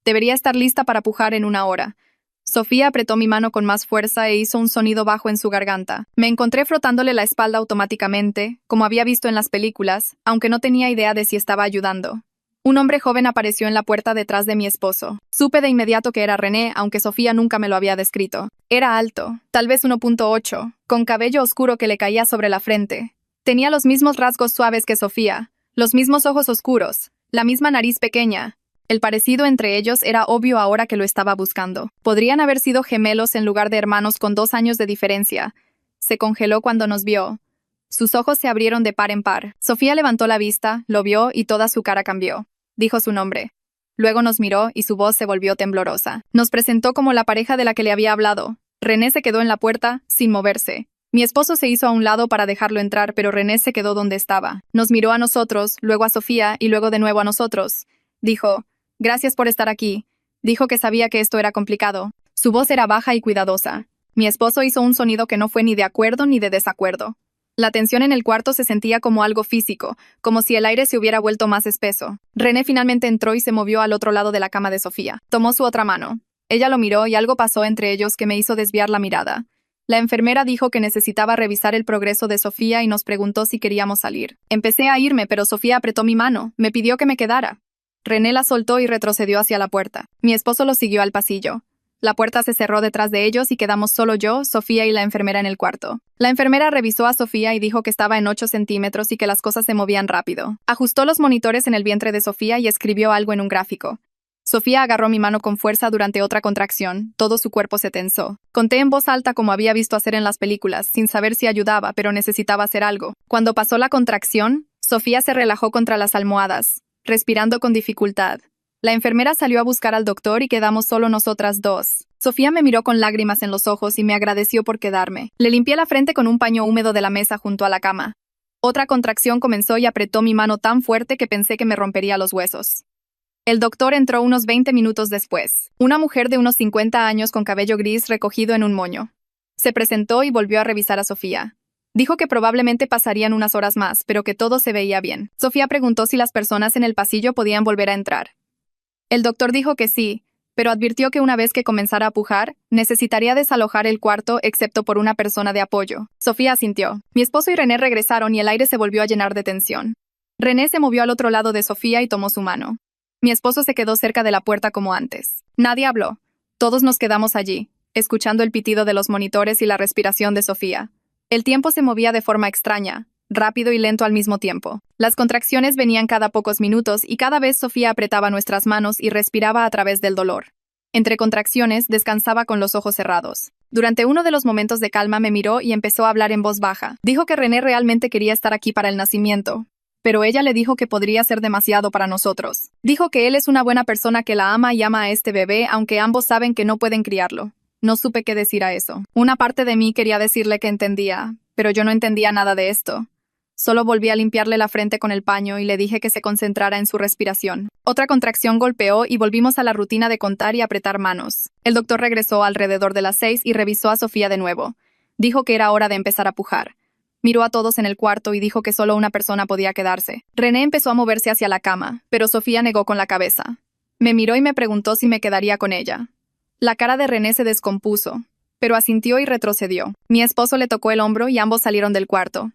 Debería estar lista para pujar en 1 hora. Sofía apretó mi mano con más fuerza e hizo un sonido bajo en su garganta. Me encontré frotándole la espalda automáticamente, como había visto en las películas, aunque no tenía idea de si estaba ayudando. Un hombre joven apareció en la puerta detrás de mi esposo. Supe de inmediato que era René, aunque Sofía nunca me lo había descrito. Era alto, tal vez 1.8, con cabello oscuro que le caía sobre la frente. Tenía los mismos rasgos suaves que Sofía, los mismos ojos oscuros, la misma nariz pequeña. El parecido entre ellos era obvio ahora que lo estaba buscando. Podrían haber sido gemelos en lugar de hermanos con 2 años de diferencia. Se congeló cuando nos vio. Sus ojos se abrieron de par en par. Sofía levantó la vista, lo vio y toda su cara cambió. Dijo su nombre. Luego nos miró y su voz se volvió temblorosa. Nos presentó como la pareja de la que le había hablado. René se quedó en la puerta, sin moverse. Mi esposo se hizo a un lado para dejarlo entrar, pero René se quedó donde estaba. Nos miró a nosotros, luego a Sofía y luego de nuevo a nosotros. Dijo: «Gracias por estar aquí». Dijo que sabía que esto era complicado. Su voz era baja y cuidadosa. Mi esposo hizo un sonido que no fue ni de acuerdo ni de desacuerdo. La tensión en el cuarto se sentía como algo físico, como si el aire se hubiera vuelto más espeso. René finalmente entró y se movió al otro lado de la cama de Sofía. Tomó su otra mano. Ella lo miró y algo pasó entre ellos que me hizo desviar la mirada. La enfermera dijo que necesitaba revisar el progreso de Sofía y nos preguntó si queríamos salir. Empecé a irme, pero Sofía apretó mi mano. Me pidió que me quedara. René la soltó y retrocedió hacia la puerta. Mi esposo lo siguió al pasillo. La puerta se cerró detrás de ellos y quedamos solo yo, Sofía y la enfermera en el cuarto. La enfermera revisó a Sofía y dijo que estaba en 8 centímetros y que las cosas se movían rápido. Ajustó los monitores en el vientre de Sofía y escribió algo en un gráfico. Sofía agarró mi mano con fuerza durante otra contracción. Todo su cuerpo se tensó. Conté en voz alta como había visto hacer en las películas, sin saber si ayudaba, pero necesitaba hacer algo. Cuando pasó la contracción, Sofía se relajó contra las almohadas, respirando con dificultad. La enfermera salió a buscar al doctor y quedamos solo nosotras dos. Sofía me miró con lágrimas en los ojos y me agradeció por quedarme. Le limpié la frente con un paño húmedo de la mesa junto a la cama. Otra contracción comenzó y apretó mi mano tan fuerte que pensé que me rompería los huesos. El doctor entró unos 20 minutos después. Una mujer de unos 50 años con cabello gris recogido en un moño. Se presentó y volvió a revisar a Sofía. Dijo que probablemente pasarían unas horas más, pero que todo se veía bien. Sofía preguntó si las personas en el pasillo podían volver a entrar. El doctor dijo que sí, pero advirtió que una vez que comenzara a pujar, necesitaría desalojar el cuarto excepto por una persona de apoyo. Sofía asintió. Mi esposo y René regresaron y el aire se volvió a llenar de tensión. René se movió al otro lado de Sofía y tomó su mano. Mi esposo se quedó cerca de la puerta como antes. Nadie habló. Todos nos quedamos allí, escuchando el pitido de los monitores y la respiración de Sofía. El tiempo se movía de forma extraña, rápido y lento al mismo tiempo. Las contracciones venían cada pocos minutos y cada vez Sofía apretaba nuestras manos y respiraba a través del dolor. Entre contracciones, descansaba con los ojos cerrados. Durante uno de los momentos de calma me miró y empezó a hablar en voz baja. Dijo que René realmente quería estar aquí para el nacimiento, pero ella le dijo que podría ser demasiado para nosotros. Dijo que él es una buena persona que la ama y ama a este bebé, aunque ambos saben que no pueden criarlo. No supe qué decir a eso. Una parte de mí quería decirle que entendía, pero yo no entendía nada de esto. Solo volví a limpiarle la frente con el paño y le dije que se concentrara en su respiración. Otra contracción golpeó y volvimos a la rutina de contar y apretar manos. El doctor regresó alrededor de las 6 y revisó a Sofía de nuevo. Dijo que era hora de empezar a pujar. Miró a todos en el cuarto y dijo que solo una persona podía quedarse. René empezó a moverse hacia la cama, pero Sofía negó con la cabeza. Me miró y me preguntó si me quedaría con ella. La cara de René se descompuso, pero asintió y retrocedió. Mi esposo le tocó el hombro y ambos salieron del cuarto.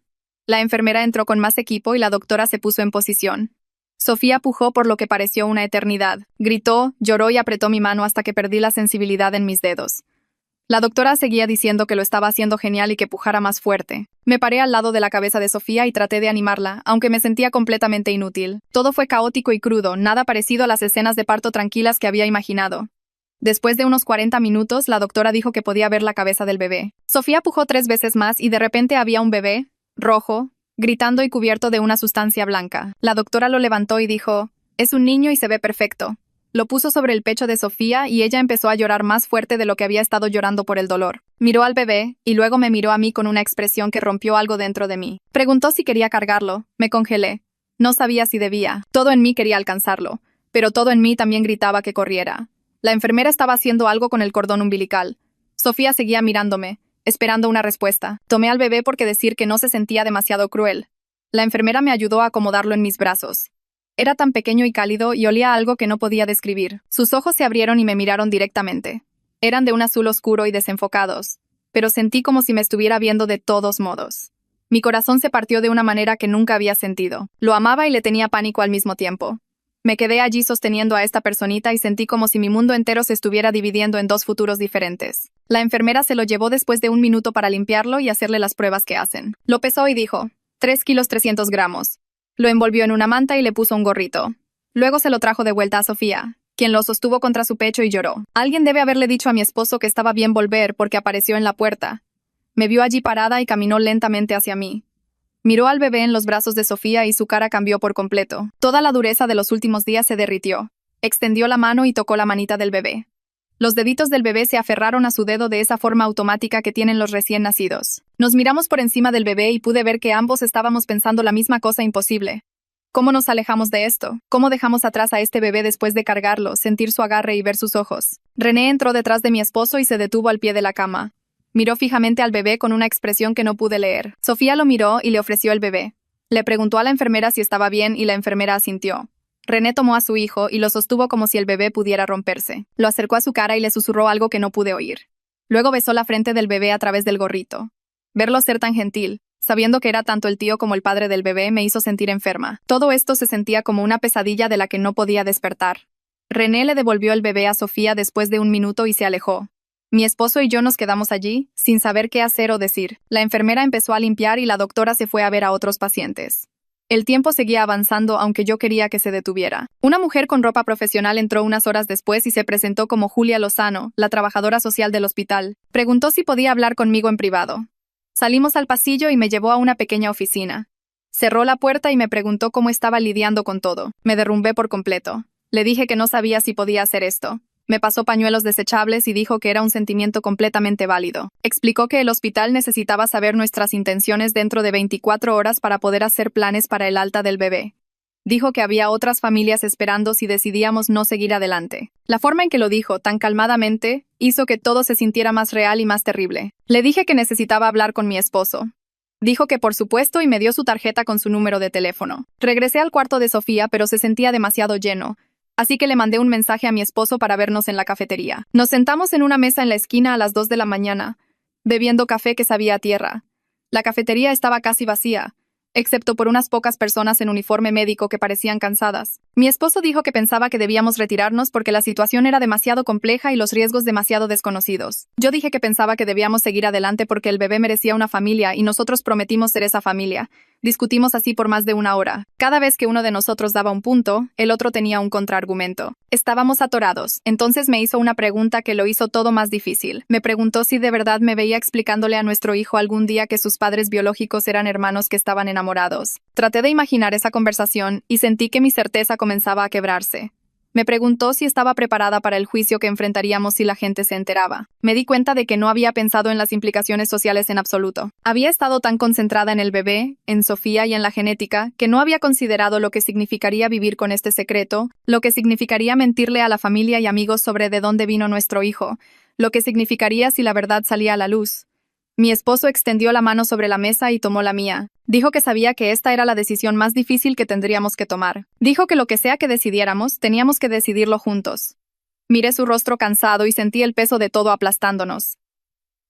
La enfermera entró con más equipo y la doctora se puso en posición. Sofía pujó por lo que pareció una eternidad. Gritó, lloró y apretó mi mano hasta que perdí la sensibilidad en mis dedos. La doctora seguía diciendo que lo estaba haciendo genial y que pujara más fuerte. Me paré al lado de la cabeza de Sofía y traté de animarla, aunque me sentía completamente inútil. Todo fue caótico y crudo, nada parecido a las escenas de parto tranquilas que había imaginado. Después de unos 40 minutos, la doctora dijo que podía ver la cabeza del bebé. Sofía pujó 3 veces más y de repente había un bebé, rojo, gritando y cubierto de una sustancia blanca. La doctora lo levantó y dijo, «Es un niño y se ve perfecto». Lo puso sobre el pecho de Sofía y ella empezó a llorar más fuerte de lo que había estado llorando por el dolor. Miró al bebé y luego me miró a mí con una expresión que rompió algo dentro de mí. Preguntó si quería cargarlo. Me congelé. No sabía si debía. Todo en mí quería alcanzarlo, pero todo en mí también gritaba que corriera. La enfermera estaba haciendo algo con el cordón umbilical. Sofía seguía mirándome, esperando una respuesta. Tomé al bebé porque decir que no se sentía demasiado cruel. La enfermera me ayudó a acomodarlo en mis brazos. Era tan pequeño y cálido y olía a algo que no podía describir. Sus ojos se abrieron y me miraron directamente. Eran de un azul oscuro y desenfocados, pero sentí como si me estuviera viendo de todos modos. Mi corazón se partió de una manera que nunca había sentido. Lo amaba y le tenía pánico al mismo tiempo. Me quedé allí sosteniendo a esta personita y sentí como si mi mundo entero se estuviera dividiendo en 2 futuros diferentes. La enfermera se lo llevó después de 1 minuto para limpiarlo y hacerle las pruebas que hacen. Lo pesó y dijo, 3 kilos 300 gramos. Lo envolvió en una manta y le puso un gorrito. Luego se lo trajo de vuelta a Sofía, quien lo sostuvo contra su pecho y lloró. Alguien debe haberle dicho a mi esposo que estaba bien volver porque apareció en la puerta. Me vio allí parada y caminó lentamente hacia mí. Miró al bebé en los brazos de Sofía y su cara cambió por completo. Toda la dureza de los últimos días se derritió. Extendió la mano y tocó la manita del bebé. Los deditos del bebé se aferraron a su dedo de esa forma automática que tienen los recién nacidos. Nos miramos por encima del bebé y pude ver que ambos estábamos pensando la misma cosa imposible. ¿Cómo nos alejamos de esto? ¿Cómo dejamos atrás a este bebé después de cargarlo, sentir su agarre y ver sus ojos? René entró detrás de mi esposo y se detuvo al pie de la cama. Miró fijamente al bebé con una expresión que no pude leer. Sofía lo miró y le ofreció el bebé. Le preguntó a la enfermera si estaba bien y la enfermera asintió. René tomó a su hijo y lo sostuvo como si el bebé pudiera romperse. Lo acercó a su cara y le susurró algo que no pude oír. Luego besó la frente del bebé a través del gorrito. Verlo ser tan gentil, sabiendo que era tanto el tío como el padre del bebé, me hizo sentir enferma. Todo esto se sentía como una pesadilla de la que no podía despertar. René le devolvió el bebé a Sofía después de 1 minuto y se alejó. Mi esposo y yo nos quedamos allí, sin saber qué hacer o decir. La enfermera empezó a limpiar y la doctora se fue a ver a otros pacientes. El tiempo seguía avanzando aunque yo quería que se detuviera. Una mujer con ropa profesional entró unas horas después y se presentó como Julia Lozano, la trabajadora social del hospital. Preguntó si podía hablar conmigo en privado. Salimos al pasillo y me llevó a una pequeña oficina. Cerró la puerta y me preguntó cómo estaba lidiando con todo. Me derrumbé por completo. Le dije que no sabía si podía hacer esto. Me pasó pañuelos desechables y dijo que era un sentimiento completamente válido. Explicó que el hospital necesitaba saber nuestras intenciones dentro de 24 horas para poder hacer planes para el alta del bebé. Dijo que había otras familias esperando si decidíamos no seguir adelante. La forma en que lo dijo, tan calmadamente, hizo que todo se sintiera más real y más terrible. Le dije que necesitaba hablar con mi esposo. Dijo que por supuesto y me dio su tarjeta con su número de teléfono. Regresé al cuarto de Sofía, pero se sentía demasiado lleno. Así que le mandé un mensaje a mi esposo para vernos en la cafetería. Nos sentamos en una mesa en la esquina a las 2 de la mañana, bebiendo café que sabía a tierra. La cafetería estaba casi vacía, excepto por unas pocas personas en uniforme médico que parecían cansadas. Mi esposo dijo que pensaba que debíamos retirarnos porque la situación era demasiado compleja y los riesgos demasiado desconocidos. Yo dije que pensaba que debíamos seguir adelante porque el bebé merecía una familia y nosotros prometimos ser esa familia. Discutimos así por más de una hora. Cada vez que uno de nosotros daba un punto, el otro tenía un contraargumento. Estábamos atorados. Entonces me hizo una pregunta que lo hizo todo más difícil. Me preguntó si de verdad me veía explicándole a nuestro hijo algún día que sus padres biológicos eran hermanos que estaban enamorados. Traté de imaginar esa conversación y sentí que mi certeza comenzaba a quebrarse. Me preguntó si estaba preparada para el juicio que enfrentaríamos si la gente se enteraba. Me di cuenta de que no había pensado en las implicaciones sociales en absoluto. Había estado tan concentrada en el bebé, en Sofía y en la genética, que no había considerado lo que significaría vivir con este secreto, lo que significaría mentirle a la familia y amigos sobre de dónde vino nuestro hijo, lo que significaría si la verdad salía a la luz. Mi esposo extendió la mano sobre la mesa y tomó la mía. Dijo que sabía que esta era la decisión más difícil que tendríamos que tomar. Dijo que lo que sea que decidiéramos, teníamos que decidirlo juntos. Miré su rostro cansado y sentí el peso de todo aplastándonos.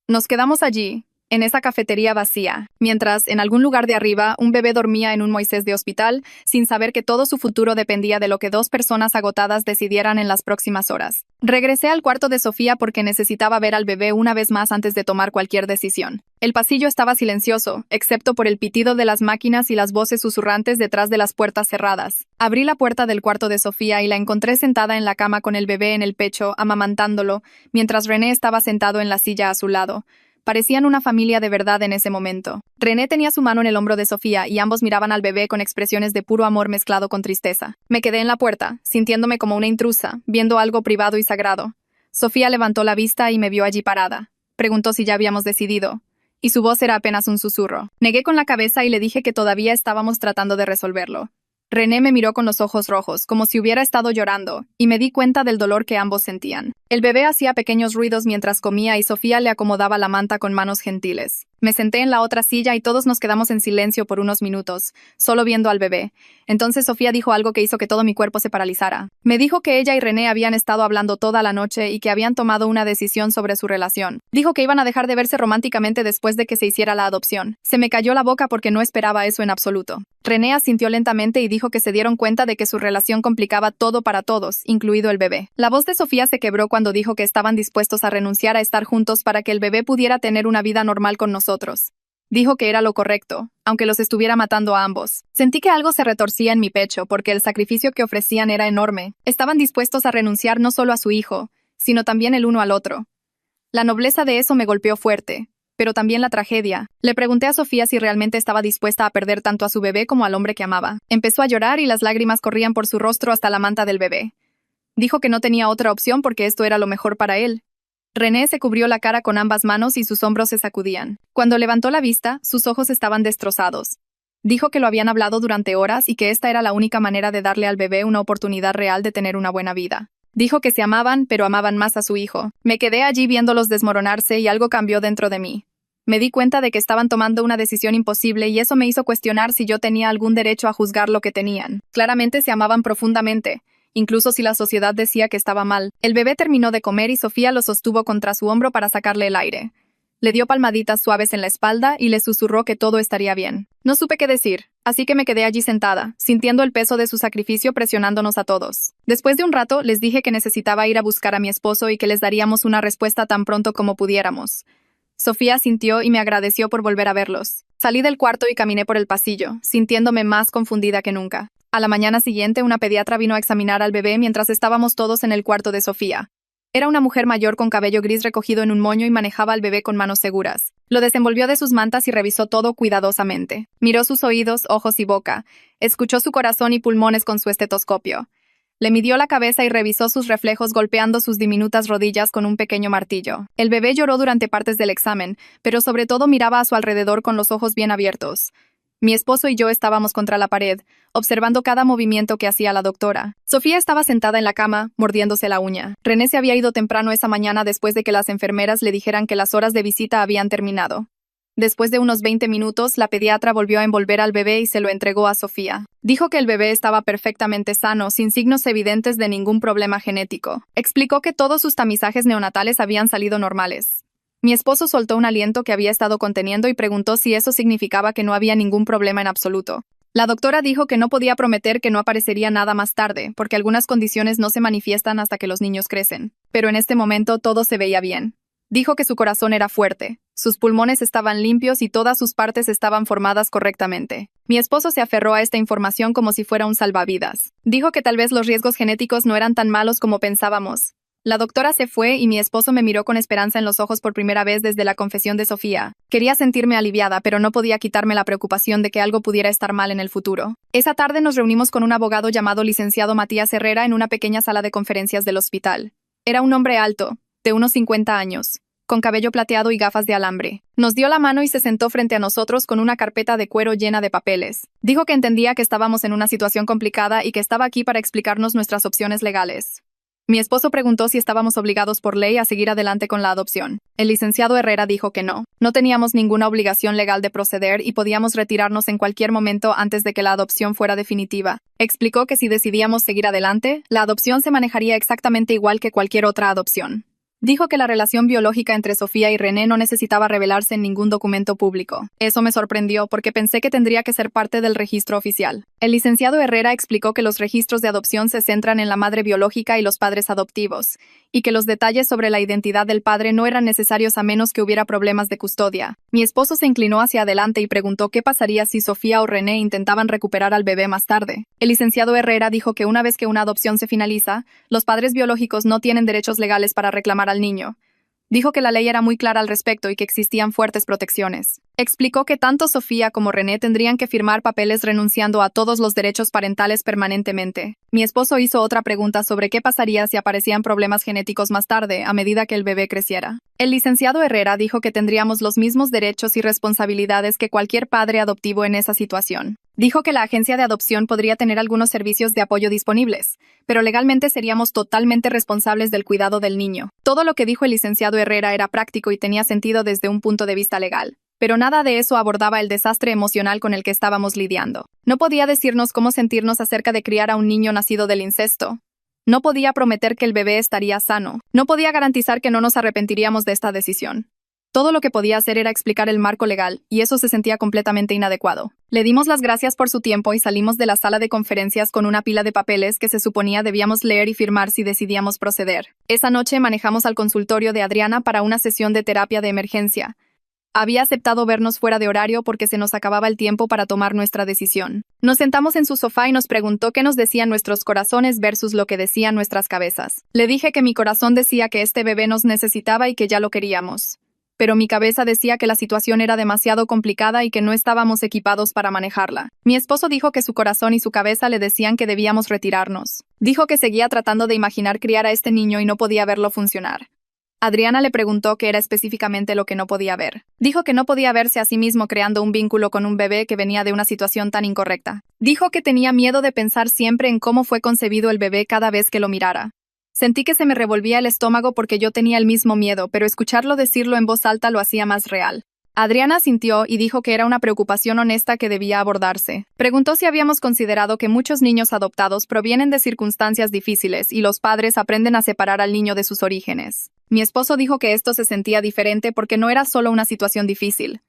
Nos quedamos allí, en esa cafetería vacía, mientras, en algún lugar de arriba, un bebé dormía en un Moisés de hospital, sin saber que todo su futuro dependía de lo que dos personas agotadas decidieran en las próximas horas. Regresé al cuarto de Sofía porque necesitaba ver al bebé una vez más antes de tomar cualquier decisión. El pasillo estaba silencioso, excepto por el pitido de las máquinas y las voces susurrantes detrás de las puertas cerradas. Abrí la puerta del cuarto de Sofía y la encontré sentada en la cama con el bebé en el pecho, amamantándolo, mientras René estaba sentado en la silla a su lado. Parecían una familia de verdad en ese momento. René tenía su mano en el hombro de Sofía y ambos miraban al bebé con expresiones de puro amor mezclado con tristeza. Me quedé en la puerta, sintiéndome como una intrusa, viendo algo privado y sagrado. Sofía levantó la vista y me vio allí parada. Preguntó si ya habíamos decidido. Y su voz era apenas un susurro. Negué con la cabeza y le dije que todavía estábamos tratando de resolverlo. René me miró con los ojos rojos, como si hubiera estado llorando, y me di cuenta del dolor que ambos sentían. El bebé hacía pequeños ruidos mientras comía y Sofía le acomodaba la manta con manos gentiles. Me senté en la otra silla y todos nos quedamos en silencio por unos minutos, solo viendo al bebé. Entonces Sofía dijo algo que hizo que todo mi cuerpo se paralizara. Me dijo que ella y René habían estado hablando toda la noche y que habían tomado una decisión sobre su relación. Dijo que iban a dejar de verse románticamente después de que se hiciera la adopción. Se me cayó la boca porque no esperaba eso en absoluto. René asintió lentamente y dijo que se dieron cuenta de que su relación complicaba todo para todos, incluido el bebé. La voz de Sofía se quebró cuando dijo que estaban dispuestos a renunciar a estar juntos para que el bebé pudiera tener una vida normal con nosotros. Dijo que era lo correcto, aunque los estuviera matando a ambos. Sentí que algo se retorcía en mi pecho porque el sacrificio que ofrecían era enorme. Estaban dispuestos a renunciar no solo a su hijo, sino también el uno al otro. La nobleza de eso me golpeó fuerte, pero también la tragedia. Le pregunté a Sofía si realmente estaba dispuesta a perder tanto a su bebé como al hombre que amaba. Empezó a llorar y las lágrimas corrían por su rostro hasta la manta del bebé. Dijo que no tenía otra opción porque esto era lo mejor para él. René se cubrió la cara con ambas manos y sus hombros se sacudían. Cuando levantó la vista, sus ojos estaban destrozados. Dijo que lo habían hablado durante horas y que esta era la única manera de darle al bebé una oportunidad real de tener una buena vida. Dijo que se amaban, pero amaban más a su hijo. Me quedé allí viéndolos desmoronarse y algo cambió dentro de mí. Me di cuenta de que estaban tomando una decisión imposible y eso me hizo cuestionar si yo tenía algún derecho a juzgar lo que tenían. Claramente se amaban profundamente, incluso si la sociedad decía que estaba mal. El bebé terminó de comer y Sofía lo sostuvo contra su hombro para sacarle el aire. Le dio palmaditas suaves en la espalda y le susurró que todo estaría bien. No supe qué decir, así que me quedé allí sentada, sintiendo el peso de su sacrificio presionándonos a todos. Después de un rato, les dije que necesitaba ir a buscar a mi esposo y que les daríamos una respuesta tan pronto como pudiéramos. Sofía sintió y me agradeció por volver a verlos. Salí del cuarto y caminé por el pasillo, sintiéndome más confundida que nunca. A la mañana siguiente, una pediatra vino a examinar al bebé mientras estábamos todos en el cuarto de Sofía. Era una mujer mayor con cabello gris recogido en un moño y manejaba al bebé con manos seguras. Lo desenvolvió de sus mantas y revisó todo cuidadosamente. Miró sus oídos, ojos y boca. Escuchó su corazón y pulmones con su estetoscopio. Le midió la cabeza y revisó sus reflejos golpeando sus diminutas rodillas con un pequeño martillo. El bebé lloró durante partes del examen, pero sobre todo miraba a su alrededor con los ojos bien abiertos. Mi esposo y yo estábamos contra la pared, observando cada movimiento que hacía la doctora. Sofía estaba sentada en la cama, mordiéndose la uña. René se había ido temprano esa mañana después de que las enfermeras le dijeran que las horas de visita habían terminado. Después de unos 20 minutos, la pediatra volvió a envolver al bebé y se lo entregó a Sofía. Dijo que el bebé estaba perfectamente sano, sin signos evidentes de ningún problema genético. Explicó que todos sus tamizajes neonatales habían salido normales. Mi esposo soltó un aliento que había estado conteniendo y preguntó si eso significaba que no había ningún problema en absoluto. La doctora dijo que no podía prometer que no aparecería nada más tarde, porque algunas condiciones no se manifiestan hasta que los niños crecen. Pero en este momento todo se veía bien. Dijo que su corazón era fuerte, sus pulmones estaban limpios y todas sus partes estaban formadas correctamente. Mi esposo se aferró a esta información como si fuera un salvavidas. Dijo que tal vez los riesgos genéticos no eran tan malos como pensábamos. La doctora se fue y mi esposo me miró con esperanza en los ojos por primera vez desde la confesión de Sofía. Quería sentirme aliviada, pero no podía quitarme la preocupación de que algo pudiera estar mal en el futuro. Esa tarde nos reunimos con un abogado llamado licenciado Matías Herrera en una pequeña sala de conferencias del hospital. Era un hombre alto, de unos 50 años, con cabello plateado y gafas de alambre. Nos dio la mano y se sentó frente a nosotros con una carpeta de cuero llena de papeles. Dijo que entendía que estábamos en una situación complicada y que estaba aquí para explicarnos nuestras opciones legales. Mi esposo preguntó si estábamos obligados por ley a seguir adelante con la adopción. El licenciado Herrera dijo que no. No teníamos ninguna obligación legal de proceder y podíamos retirarnos en cualquier momento antes de que la adopción fuera definitiva. Explicó que si decidíamos seguir adelante, la adopción se manejaría exactamente igual que cualquier otra adopción. Dijo que la relación biológica entre Sofía y René no necesitaba revelarse en ningún documento público. Eso me sorprendió porque pensé que tendría que ser parte del registro oficial. El licenciado Herrera explicó que los registros de adopción se centran en la madre biológica y los padres adoptivos, y que los detalles sobre la identidad del padre no eran necesarios a menos que hubiera problemas de custodia. Mi esposo se inclinó hacia adelante y preguntó qué pasaría si Sofía o René intentaban recuperar al bebé más tarde. El licenciado Herrera dijo que una vez que una adopción se finaliza, los padres biológicos no tienen derechos legales para reclamar al niño. Dijo que la ley era muy clara al respecto y que existían fuertes protecciones. Explicó que tanto Sofía como René tendrían que firmar papeles renunciando a todos los derechos parentales permanentemente. Mi esposo hizo otra pregunta sobre qué pasaría si aparecían problemas genéticos más tarde, a medida que el bebé creciera. El licenciado Herrera dijo que tendríamos los mismos derechos y responsabilidades que cualquier padre adoptivo en esa situación. Dijo que la agencia de adopción podría tener algunos servicios de apoyo disponibles, pero legalmente seríamos totalmente responsables del cuidado del niño. Todo lo que dijo el licenciado Herrera era práctico y tenía sentido desde un punto de vista legal, pero nada de eso abordaba el desastre emocional con el que estábamos lidiando. No podía decirnos cómo sentirnos acerca de criar a un niño nacido del incesto. No podía prometer que el bebé estaría sano. No podía garantizar que no nos arrepentiríamos de esta decisión. Todo lo que podía hacer era explicar el marco legal, y eso se sentía completamente inadecuado. Le dimos las gracias por su tiempo y salimos de la sala de conferencias con una pila de papeles que se suponía debíamos leer y firmar si decidíamos proceder. Esa noche manejamos al consultorio de Adriana para una sesión de terapia de emergencia. Había aceptado vernos fuera de horario porque se nos acababa el tiempo para tomar nuestra decisión. Nos sentamos en su sofá y nos preguntó qué nos decían nuestros corazones versus lo que decían nuestras cabezas. Le dije que mi corazón decía que este bebé nos necesitaba y que ya lo queríamos. Pero mi cabeza decía que la situación era demasiado complicada y que no estábamos equipados para manejarla. Mi esposo dijo que su corazón y su cabeza le decían que debíamos retirarnos. Dijo que seguía tratando de imaginar criar a este niño y no podía verlo funcionar. Adriana le preguntó qué era específicamente lo que no podía ver. Dijo que no podía verse a sí mismo creando un vínculo con un bebé que venía de una situación tan incorrecta. Dijo que tenía miedo de pensar siempre en cómo fue concebido el bebé cada vez que lo mirara. Sentí que se me revolvía el estómago porque yo tenía el mismo miedo, pero escucharlo decirlo en voz alta lo hacía más real. Adriana asintió y dijo que era una preocupación honesta que debía abordarse. Preguntó si habíamos considerado que muchos niños adoptados provienen de circunstancias difíciles y los padres aprenden a separar al niño de sus orígenes. Mi esposo dijo que esto se sentía diferente porque no era solo una situación difícil.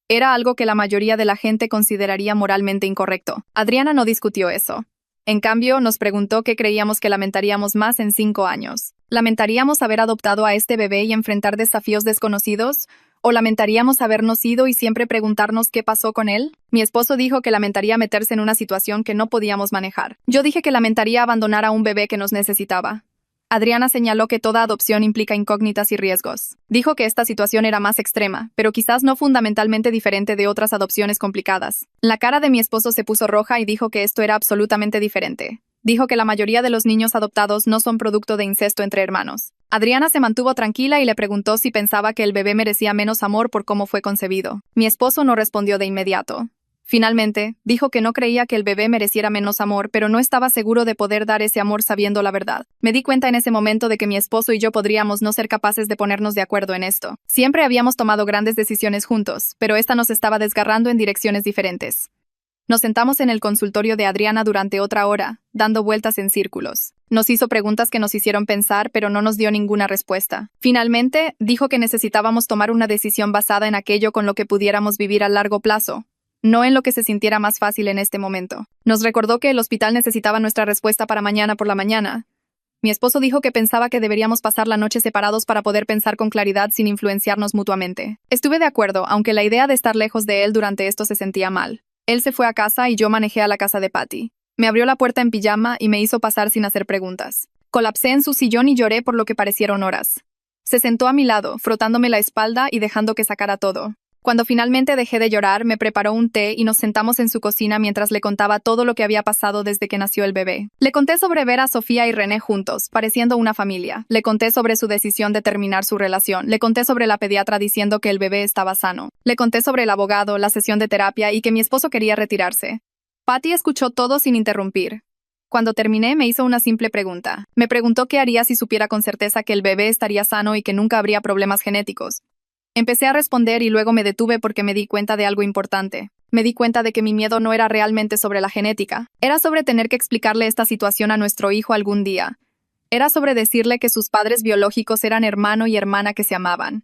Era algo que la mayoría de la gente consideraría moralmente incorrecto. Adriana no discutió eso. En cambio, nos preguntó qué creíamos que lamentaríamos más en 5 años. ¿Lamentaríamos haber adoptado a este bebé y enfrentar desafíos desconocidos? ¿O lamentaríamos habernos ido y siempre preguntarnos qué pasó con él? Mi esposo dijo que lamentaría meterse en una situación que no podíamos manejar. Yo dije que lamentaría abandonar a un bebé que nos necesitaba. Adriana señaló que toda adopción implica incógnitas y riesgos. Dijo que esta situación era más extrema, pero quizás no fundamentalmente diferente de otras adopciones complicadas. La cara de mi esposo se puso roja y dijo que esto era absolutamente diferente. Dijo que la mayoría de los niños adoptados no son producto de incesto entre hermanos. Adriana se mantuvo tranquila y le preguntó si pensaba que el bebé merecía menos amor por cómo fue concebido. Mi esposo no respondió de inmediato. Finalmente, dijo que no creía que el bebé mereciera menos amor, pero no estaba seguro de poder dar ese amor sabiendo la verdad. Me di cuenta en ese momento de que mi esposo y yo podríamos no ser capaces de ponernos de acuerdo en esto. Siempre habíamos tomado grandes decisiones juntos, pero esta nos estaba desgarrando en direcciones diferentes. Nos sentamos en el consultorio de Adriana durante otra hora, dando vueltas en círculos. Nos hizo preguntas que nos hicieron pensar, pero no nos dio ninguna respuesta. Finalmente, dijo que necesitábamos tomar una decisión basada en aquello con lo que pudiéramos vivir a largo plazo, no en lo que se sintiera más fácil en este momento. Nos recordó que el hospital necesitaba nuestra respuesta para mañana por la mañana. Mi esposo dijo que pensaba que deberíamos pasar la noche separados para poder pensar con claridad sin influenciarnos mutuamente. Estuve de acuerdo, aunque la idea de estar lejos de él durante esto se sentía mal. Él se fue a casa y yo manejé a la casa de Patty. Me abrió la puerta en pijama y me hizo pasar sin hacer preguntas. Colapsé en su sillón y lloré por lo que parecieron horas. Se sentó a mi lado, frotándome la espalda y dejando que sacara todo. Cuando finalmente dejé de llorar, me preparó un té y nos sentamos en su cocina mientras le contaba todo lo que había pasado desde que nació el bebé. Le conté sobre ver a Sofía y René juntos, pareciendo una familia. Le conté sobre su decisión de terminar su relación. Le conté sobre la pediatra diciendo que el bebé estaba sano. Le conté sobre el abogado, la sesión de terapia y que mi esposo quería retirarse. Patty escuchó todo sin interrumpir. Cuando terminé, me hizo una simple pregunta. Me preguntó qué haría si supiera con certeza que el bebé estaría sano y que nunca habría problemas genéticos. Empecé a responder y luego me detuve porque me di cuenta de algo importante. Me di cuenta de que mi miedo no era realmente sobre la genética. Era sobre tener que explicarle esta situación a nuestro hijo algún día. Era sobre decirle que sus padres biológicos eran hermano y hermana que se amaban.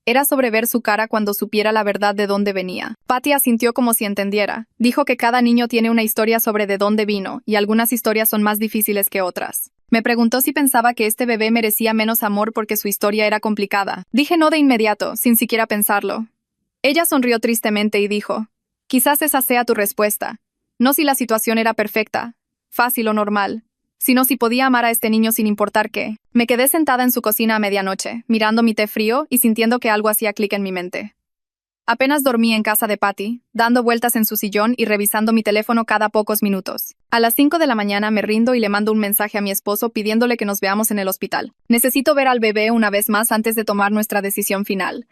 Era sobre ver su cara cuando supiera la verdad de dónde venía. Patty asintió como si entendiera. Dijo que cada niño tiene una historia sobre de dónde vino, y algunas historias son más difíciles que otras. Me preguntó si pensaba que este bebé merecía menos amor porque su historia era complicada. Dije no de inmediato, sin siquiera pensarlo. Ella sonrió tristemente y dijo, quizás esa sea tu respuesta. No si la situación era perfecta, fácil o normal, sino si podía amar a este niño sin importar qué. Me quedé sentada en su cocina a medianoche, mirando mi té frío y sintiendo que algo hacía clic en mi mente. Apenas dormí en casa de Patty, dando vueltas en su sillón y revisando mi teléfono cada pocos minutos. A las 5 de la mañana me rindo y le mando un mensaje a mi esposo pidiéndole que nos veamos en el hospital. Necesito ver al bebé una vez más antes de tomar nuestra decisión final.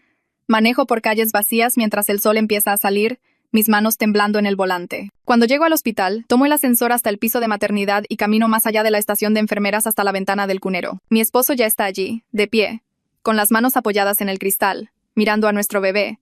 Manejo por calles vacías mientras el sol empieza a salir, mis manos temblando en el volante. Cuando llego al hospital, tomo el ascensor hasta el piso de maternidad y camino más allá de la estación de enfermeras hasta la ventana del cunero. Mi esposo ya está allí, de pie, con las manos apoyadas en el cristal, mirando a nuestro bebé.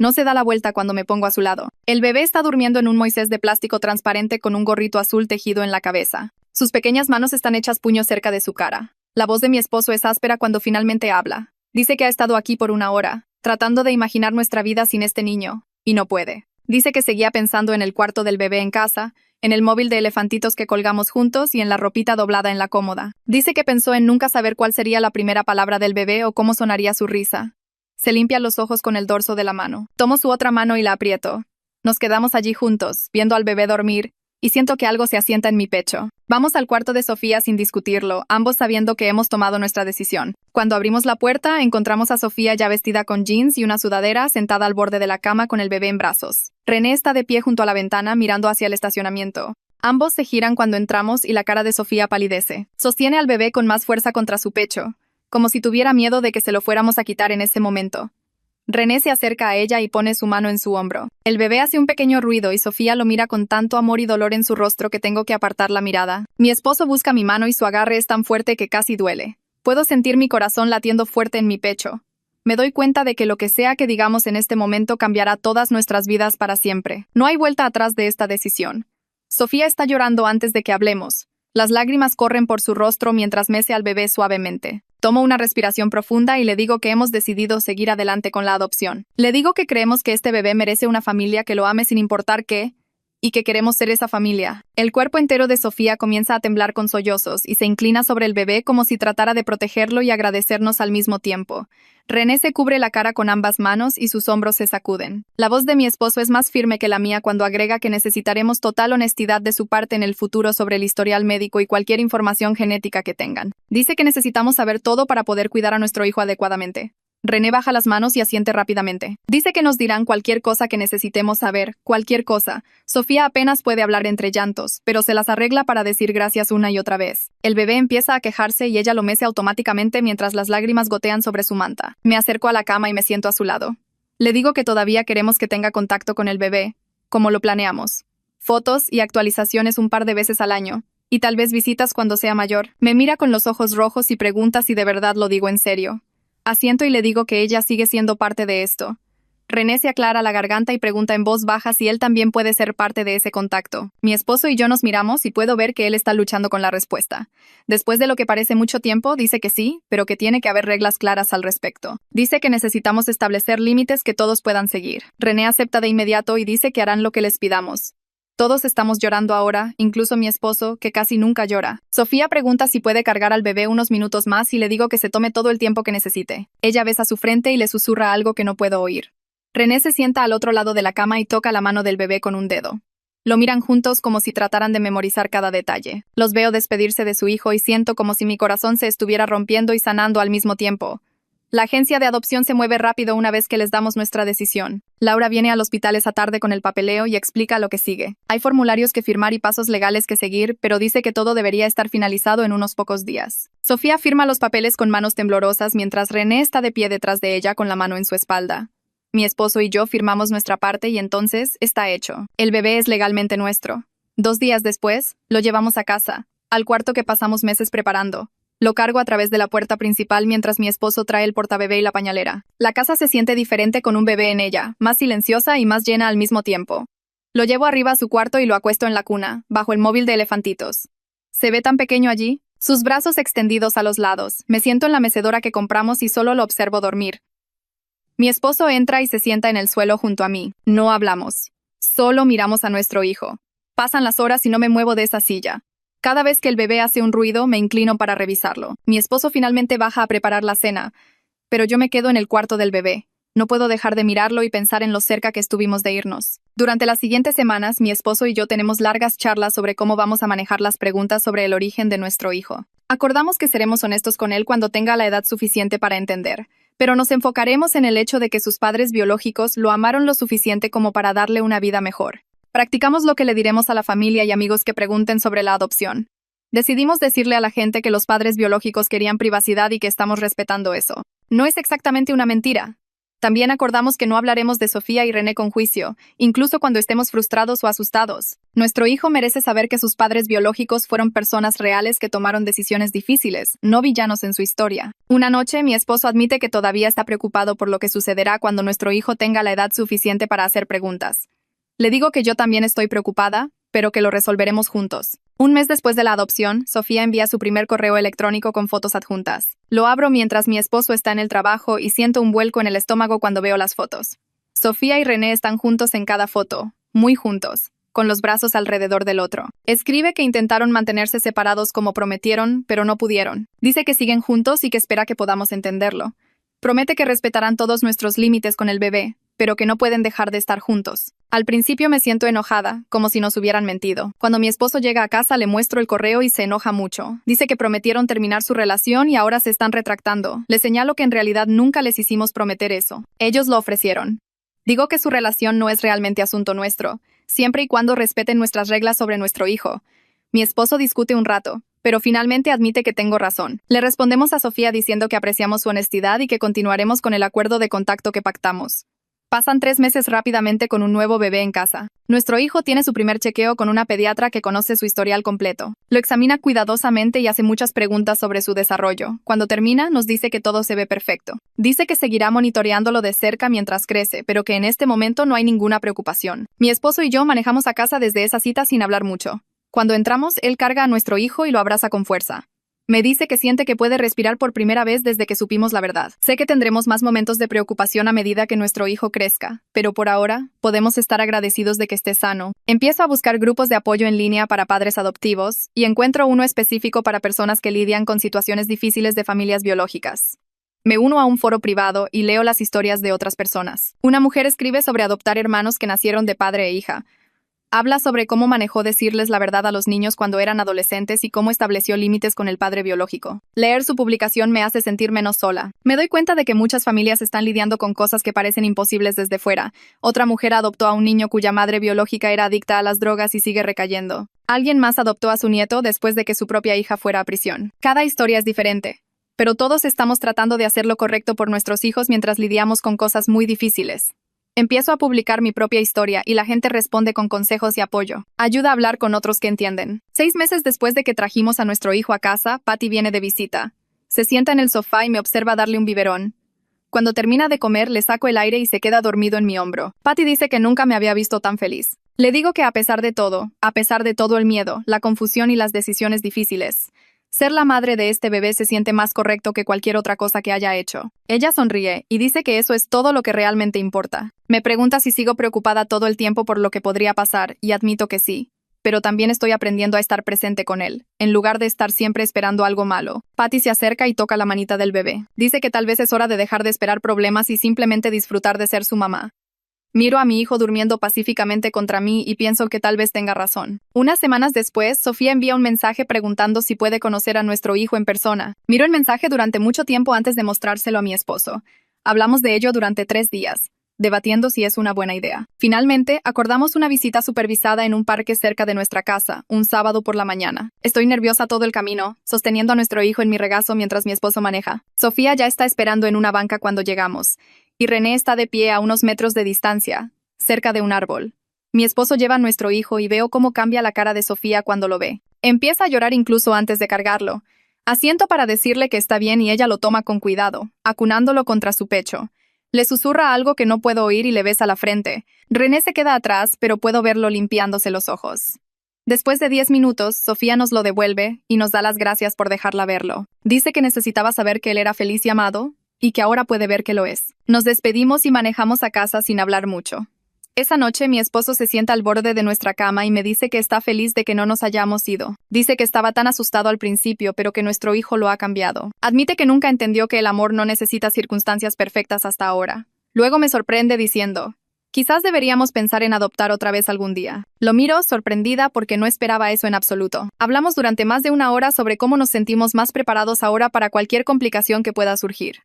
No se da la vuelta cuando me pongo a su lado. El bebé está durmiendo en un Moisés de plástico transparente con un gorrito azul tejido en la cabeza. Sus pequeñas manos están hechas puños cerca de su cara. La voz de mi esposo es áspera cuando finalmente habla. Dice que ha estado aquí por 1 hora, tratando de imaginar nuestra vida sin este niño, y no puede. Dice que seguía pensando en el cuarto del bebé en casa, en el móvil de elefantitos que colgamos juntos y en la ropita doblada en la cómoda. Dice que pensó en nunca saber cuál sería la primera palabra del bebé o cómo sonaría su risa. Se limpia los ojos con el dorso de la mano. Tomo su otra mano y la aprieto. Nos quedamos allí juntos, viendo al bebé dormir, y siento que algo se asienta en mi pecho. Vamos al cuarto de Sofía sin discutirlo, ambos sabiendo que hemos tomado nuestra decisión. Cuando abrimos la puerta, encontramos a Sofía ya vestida con jeans y una sudadera, sentada al borde de la cama con el bebé en brazos. René está de pie junto a la ventana, mirando hacia el estacionamiento. Ambos se giran cuando entramos y la cara de Sofía palidece. Sostiene al bebé con más fuerza contra su pecho, como si tuviera miedo de que se lo fuéramos a quitar en ese momento. René se acerca a ella y pone su mano en su hombro. El bebé hace un pequeño ruido y Sofía lo mira con tanto amor y dolor en su rostro que tengo que apartar la mirada. Mi esposo busca mi mano y su agarre es tan fuerte que casi duele. Puedo sentir mi corazón latiendo fuerte en mi pecho. Me doy cuenta de que lo que sea que digamos en este momento cambiará todas nuestras vidas para siempre. No hay vuelta atrás de esta decisión. Sofía está llorando antes de que hablemos. Las lágrimas corren por su rostro mientras mece al bebé suavemente. Tomo una respiración profunda y le digo que hemos decidido seguir adelante con la adopción. Le digo que creemos que este bebé merece una familia que lo ame sin importar qué, y que queremos ser esa familia. El cuerpo entero de Sofía comienza a temblar con sollozos y se inclina sobre el bebé como si tratara de protegerlo y agradecernos al mismo tiempo. René se cubre la cara con ambas manos y sus hombros se sacuden. La voz de mi esposo es más firme que la mía cuando agrega que necesitaremos total honestidad de su parte en el futuro sobre el historial médico y cualquier información genética que tengan. Dice que necesitamos saber todo para poder cuidar a nuestro hijo adecuadamente. René baja las manos y asiente rápidamente. Dice que nos dirán cualquier cosa que necesitemos saber, cualquier cosa. Sofía apenas puede hablar entre llantos, pero se las arregla para decir gracias una y otra vez. El bebé empieza a quejarse y ella lo mece automáticamente mientras las lágrimas gotean sobre su manta. Me acerco a la cama y me siento a su lado. Le digo que todavía queremos que tenga contacto con el bebé, como lo planeamos. Fotos y actualizaciones un par de veces al año, y tal vez visitas cuando sea mayor. Me mira con los ojos rojos y pregunta si de verdad lo digo en serio. Asiento y le digo que ella sigue siendo parte de esto. René se aclara la garganta y pregunta en voz baja si él también puede ser parte de ese contacto. Mi esposo y yo nos miramos y puedo ver que él está luchando con la respuesta. Después de lo que parece mucho tiempo, dice que sí, pero que tiene que haber reglas claras al respecto. Dice que necesitamos establecer límites que todos puedan seguir. René acepta de inmediato y dice que harán lo que les pidamos. Todos estamos llorando ahora, incluso mi esposo, que casi nunca llora. Sofía pregunta si puede cargar al bebé unos minutos más y le digo que se tome todo el tiempo que necesite. Ella besa su frente y le susurra algo que no puedo oír. René se sienta al otro lado de la cama y toca la mano del bebé con un dedo. Lo miran juntos como si trataran de memorizar cada detalle. Los veo despedirse de su hijo y siento como si mi corazón se estuviera rompiendo y sanando al mismo tiempo. La agencia de adopción se mueve rápido una vez que les damos nuestra decisión. Laura viene al hospital esa tarde con el papeleo y explica lo que sigue. Hay formularios que firmar y pasos legales que seguir, pero dice que todo debería estar finalizado en unos pocos días. Sofía firma los papeles con manos temblorosas mientras René está de pie detrás de ella con la mano en su espalda. Mi esposo y yo firmamos nuestra parte y entonces está hecho. El bebé es legalmente nuestro. 2 días después, lo llevamos a casa, al cuarto que pasamos meses preparando. Lo cargo a través de la puerta principal mientras mi esposo trae el portabebé y la pañalera. La casa se siente diferente con un bebé en ella, más silenciosa y más llena al mismo tiempo. Lo llevo arriba a su cuarto y lo acuesto en la cuna, bajo el móvil de elefantitos. ¿Se ve tan pequeño allí? Sus brazos extendidos a los lados. Me siento en la mecedora que compramos y solo lo observo dormir. Mi esposo entra y se sienta en el suelo junto a mí. No hablamos. Solo miramos a nuestro hijo. Pasan las horas y no me muevo de esa silla. Cada vez que el bebé hace un ruido, me inclino para revisarlo. Mi esposo finalmente baja a preparar la cena, pero yo me quedo en el cuarto del bebé. No puedo dejar de mirarlo y pensar en lo cerca que estuvimos de irnos. Durante las siguientes semanas, mi esposo y yo tenemos largas charlas sobre cómo vamos a manejar las preguntas sobre el origen de nuestro hijo. Acordamos que seremos honestos con él cuando tenga la edad suficiente para entender, pero nos enfocaremos en el hecho de que sus padres biológicos lo amaron lo suficiente como para darle una vida mejor. Practicamos lo que le diremos a la familia y amigos que pregunten sobre la adopción. Decidimos decirle a la gente que los padres biológicos querían privacidad y que estamos respetando eso. No es exactamente una mentira. También acordamos que no hablaremos de Sofía y René con juicio, incluso cuando estemos frustrados o asustados. Nuestro hijo merece saber que sus padres biológicos fueron personas reales que tomaron decisiones difíciles, no villanos en su historia. Una noche, mi esposo admite que todavía está preocupado por lo que sucederá cuando nuestro hijo tenga la edad suficiente para hacer preguntas. Le digo que yo también estoy preocupada, pero que lo resolveremos juntos. Un mes después de la adopción, Sofía envía su primer correo electrónico con fotos adjuntas. Lo abro mientras mi esposo está en el trabajo y siento un vuelco en el estómago cuando veo las fotos. Sofía y René están juntos en cada foto, muy juntos, con los brazos alrededor del otro. Escribe que intentaron mantenerse separados como prometieron, pero no pudieron. Dice que siguen juntos y que espera que podamos entenderlo. Promete que respetarán todos nuestros límites con el bebé, pero que no pueden dejar de estar juntos. Al principio me siento enojada, como si nos hubieran mentido. Cuando mi esposo llega a casa le muestro el correo y se enoja mucho. Dice que prometieron terminar su relación y ahora se están retractando. Le señalo que en realidad nunca les hicimos prometer eso. Ellos lo ofrecieron. Digo que su relación no es realmente asunto nuestro, siempre y cuando respeten nuestras reglas sobre nuestro hijo. Mi esposo discute un rato, pero finalmente admite que tengo razón. Le respondemos a Sofía diciendo que apreciamos su honestidad y que continuaremos con el acuerdo de contacto que pactamos. Pasan 3 meses rápidamente con un nuevo bebé en casa. Nuestro hijo tiene su primer chequeo con una pediatra que conoce su historial completo. Lo examina cuidadosamente y hace muchas preguntas sobre su desarrollo. Cuando termina, nos dice que todo se ve perfecto. Dice que seguirá monitoreándolo de cerca mientras crece, pero que en este momento no hay ninguna preocupación. Mi esposo y yo manejamos a casa desde esa cita sin hablar mucho. Cuando entramos, él carga a nuestro hijo y lo abraza con fuerza. Me dice que siente que puede respirar por primera vez desde que supimos la verdad. Sé que tendremos más momentos de preocupación a medida que nuestro hijo crezca, pero por ahora, podemos estar agradecidos de que esté sano. Empiezo a buscar grupos de apoyo en línea para padres adoptivos, y encuentro uno específico para personas que lidian con situaciones difíciles de familias biológicas. Me uno a un foro privado y leo las historias de otras personas. Una mujer escribe sobre adoptar hermanos que nacieron de padre e hija. Habla sobre cómo manejó decirles la verdad a los niños cuando eran adolescentes y cómo estableció límites con el padre biológico. Leer su publicación me hace sentir menos sola. Me doy cuenta de que muchas familias están lidiando con cosas que parecen imposibles desde fuera. Otra mujer adoptó a un niño cuya madre biológica era adicta a las drogas y sigue recayendo. Alguien más adoptó a su nieto después de que su propia hija fuera a prisión. Cada historia es diferente, pero todos estamos tratando de hacer lo correcto por nuestros hijos mientras lidiamos con cosas muy difíciles. Empiezo a publicar mi propia historia y la gente responde con consejos y apoyo. Ayuda a hablar con otros que entienden. 6 meses después de que trajimos a nuestro hijo a casa, Patty viene de visita. Se sienta en el sofá y me observa darle un biberón. Cuando termina de comer, le saco el aire y se queda dormido en mi hombro. Patty dice que nunca me había visto tan feliz. Le digo que a pesar de todo el miedo, la confusión y las decisiones difíciles, ser la madre de este bebé se siente más correcto que cualquier otra cosa que haya hecho. Ella sonríe y dice que eso es todo lo que realmente importa. Me pregunta si sigo preocupada todo el tiempo por lo que podría pasar, y admito que sí. Pero también estoy aprendiendo a estar presente con él, en lugar de estar siempre esperando algo malo. Patty se acerca y toca la manita del bebé. Dice que tal vez es hora de dejar de esperar problemas y simplemente disfrutar de ser su mamá. Miro a mi hijo durmiendo pacíficamente contra mí y pienso que tal vez tenga razón. Unas semanas después, Sofía envía un mensaje preguntando si puede conocer a nuestro hijo en persona. Miro el mensaje durante mucho tiempo antes de mostrárselo a mi esposo. Hablamos de ello durante 3 días, debatiendo si es una buena idea. Finalmente, acordamos una visita supervisada en un parque cerca de nuestra casa, un sábado por la mañana. Estoy nerviosa todo el camino, sosteniendo a nuestro hijo en mi regazo mientras mi esposo maneja. Sofía ya está esperando en una banca cuando llegamos, y René está de pie a unos metros de distancia, cerca de un árbol. Mi esposo lleva a nuestro hijo y veo cómo cambia la cara de Sofía cuando lo ve. Empieza a llorar incluso antes de cargarlo. Asiento para decirle que está bien y ella lo toma con cuidado, acunándolo contra su pecho. Le susurra algo que no puedo oír y le besa la frente. René se queda atrás, pero puedo verlo limpiándose los ojos. Después de 10 minutos, Sofía nos lo devuelve y nos da las gracias por dejarla verlo. Dice que necesitaba saber que él era feliz y amado, y que ahora puede ver que lo es. Nos despedimos y manejamos a casa sin hablar mucho. Esa noche mi esposo se sienta al borde de nuestra cama y me dice que está feliz de que no nos hayamos ido. Dice que estaba tan asustado al principio, pero que nuestro hijo lo ha cambiado. Admite que nunca entendió que el amor no necesita circunstancias perfectas hasta ahora. Luego me sorprende diciendo, quizás deberíamos pensar en adoptar otra vez algún día. Lo miro, sorprendida, porque no esperaba eso en absoluto. Hablamos durante más de 1 hora sobre cómo nos sentimos más preparados ahora para cualquier complicación que pueda surgir.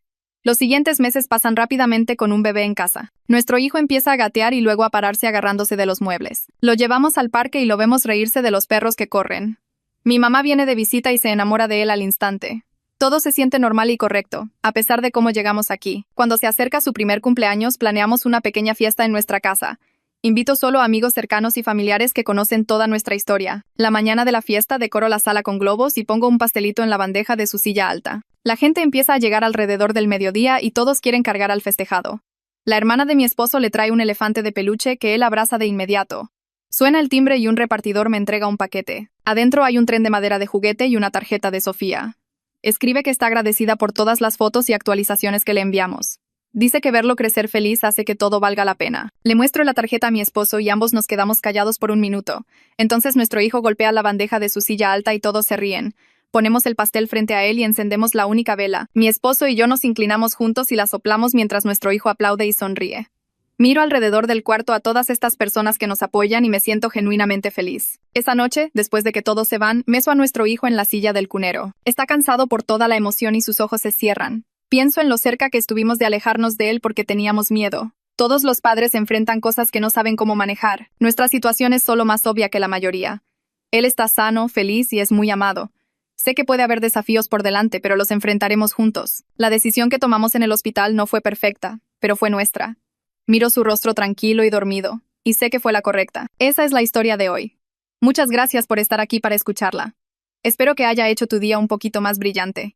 Los siguientes meses pasan rápidamente con un bebé en casa. Nuestro hijo empieza a gatear y luego a pararse agarrándose de los muebles. Lo llevamos al parque y lo vemos reírse de los perros que corren. Mi mamá viene de visita y se enamora de él al instante. Todo se siente normal y correcto, a pesar de cómo llegamos aquí. Cuando se acerca su primer cumpleaños, planeamos una pequeña fiesta en nuestra casa. Invito solo a amigos cercanos y familiares que conocen toda nuestra historia. La mañana de la fiesta decoro la sala con globos y pongo un pastelito en la bandeja de su silla alta. La gente empieza a llegar alrededor del mediodía y todos quieren cargar al festejado. La hermana de mi esposo le trae un elefante de peluche que él abraza de inmediato. Suena el timbre y un repartidor me entrega un paquete. Adentro hay un tren de madera de juguete y una tarjeta de Sofía. Escribe que está agradecida por todas las fotos y actualizaciones que le enviamos. Dice que verlo crecer feliz hace que todo valga la pena. Le muestro la tarjeta a mi esposo y ambos nos quedamos callados por un minuto. Entonces nuestro hijo golpea la bandeja de su silla alta y todos se ríen. Ponemos el pastel frente a él y encendemos la única vela. Mi esposo y yo nos inclinamos juntos y la soplamos mientras nuestro hijo aplaude y sonríe. Miro alrededor del cuarto a todas estas personas que nos apoyan y me siento genuinamente feliz. Esa noche, después de que todos se van, meso a nuestro hijo en la silla del cunero. Está cansado por toda la emoción y sus ojos se cierran. Pienso en lo cerca que estuvimos de alejarnos de él porque teníamos miedo. Todos los padres enfrentan cosas que no saben cómo manejar. Nuestra situación es solo más obvia que la mayoría. Él está sano, feliz y es muy amado. Sé que puede haber desafíos por delante, pero los enfrentaremos juntos. La decisión que tomamos en el hospital no fue perfecta, pero fue nuestra. Miro su rostro tranquilo y dormido, y sé que fue la correcta. Esa es la historia de hoy. Muchas gracias por estar aquí para escucharla. Espero que haya hecho tu día un poquito más brillante.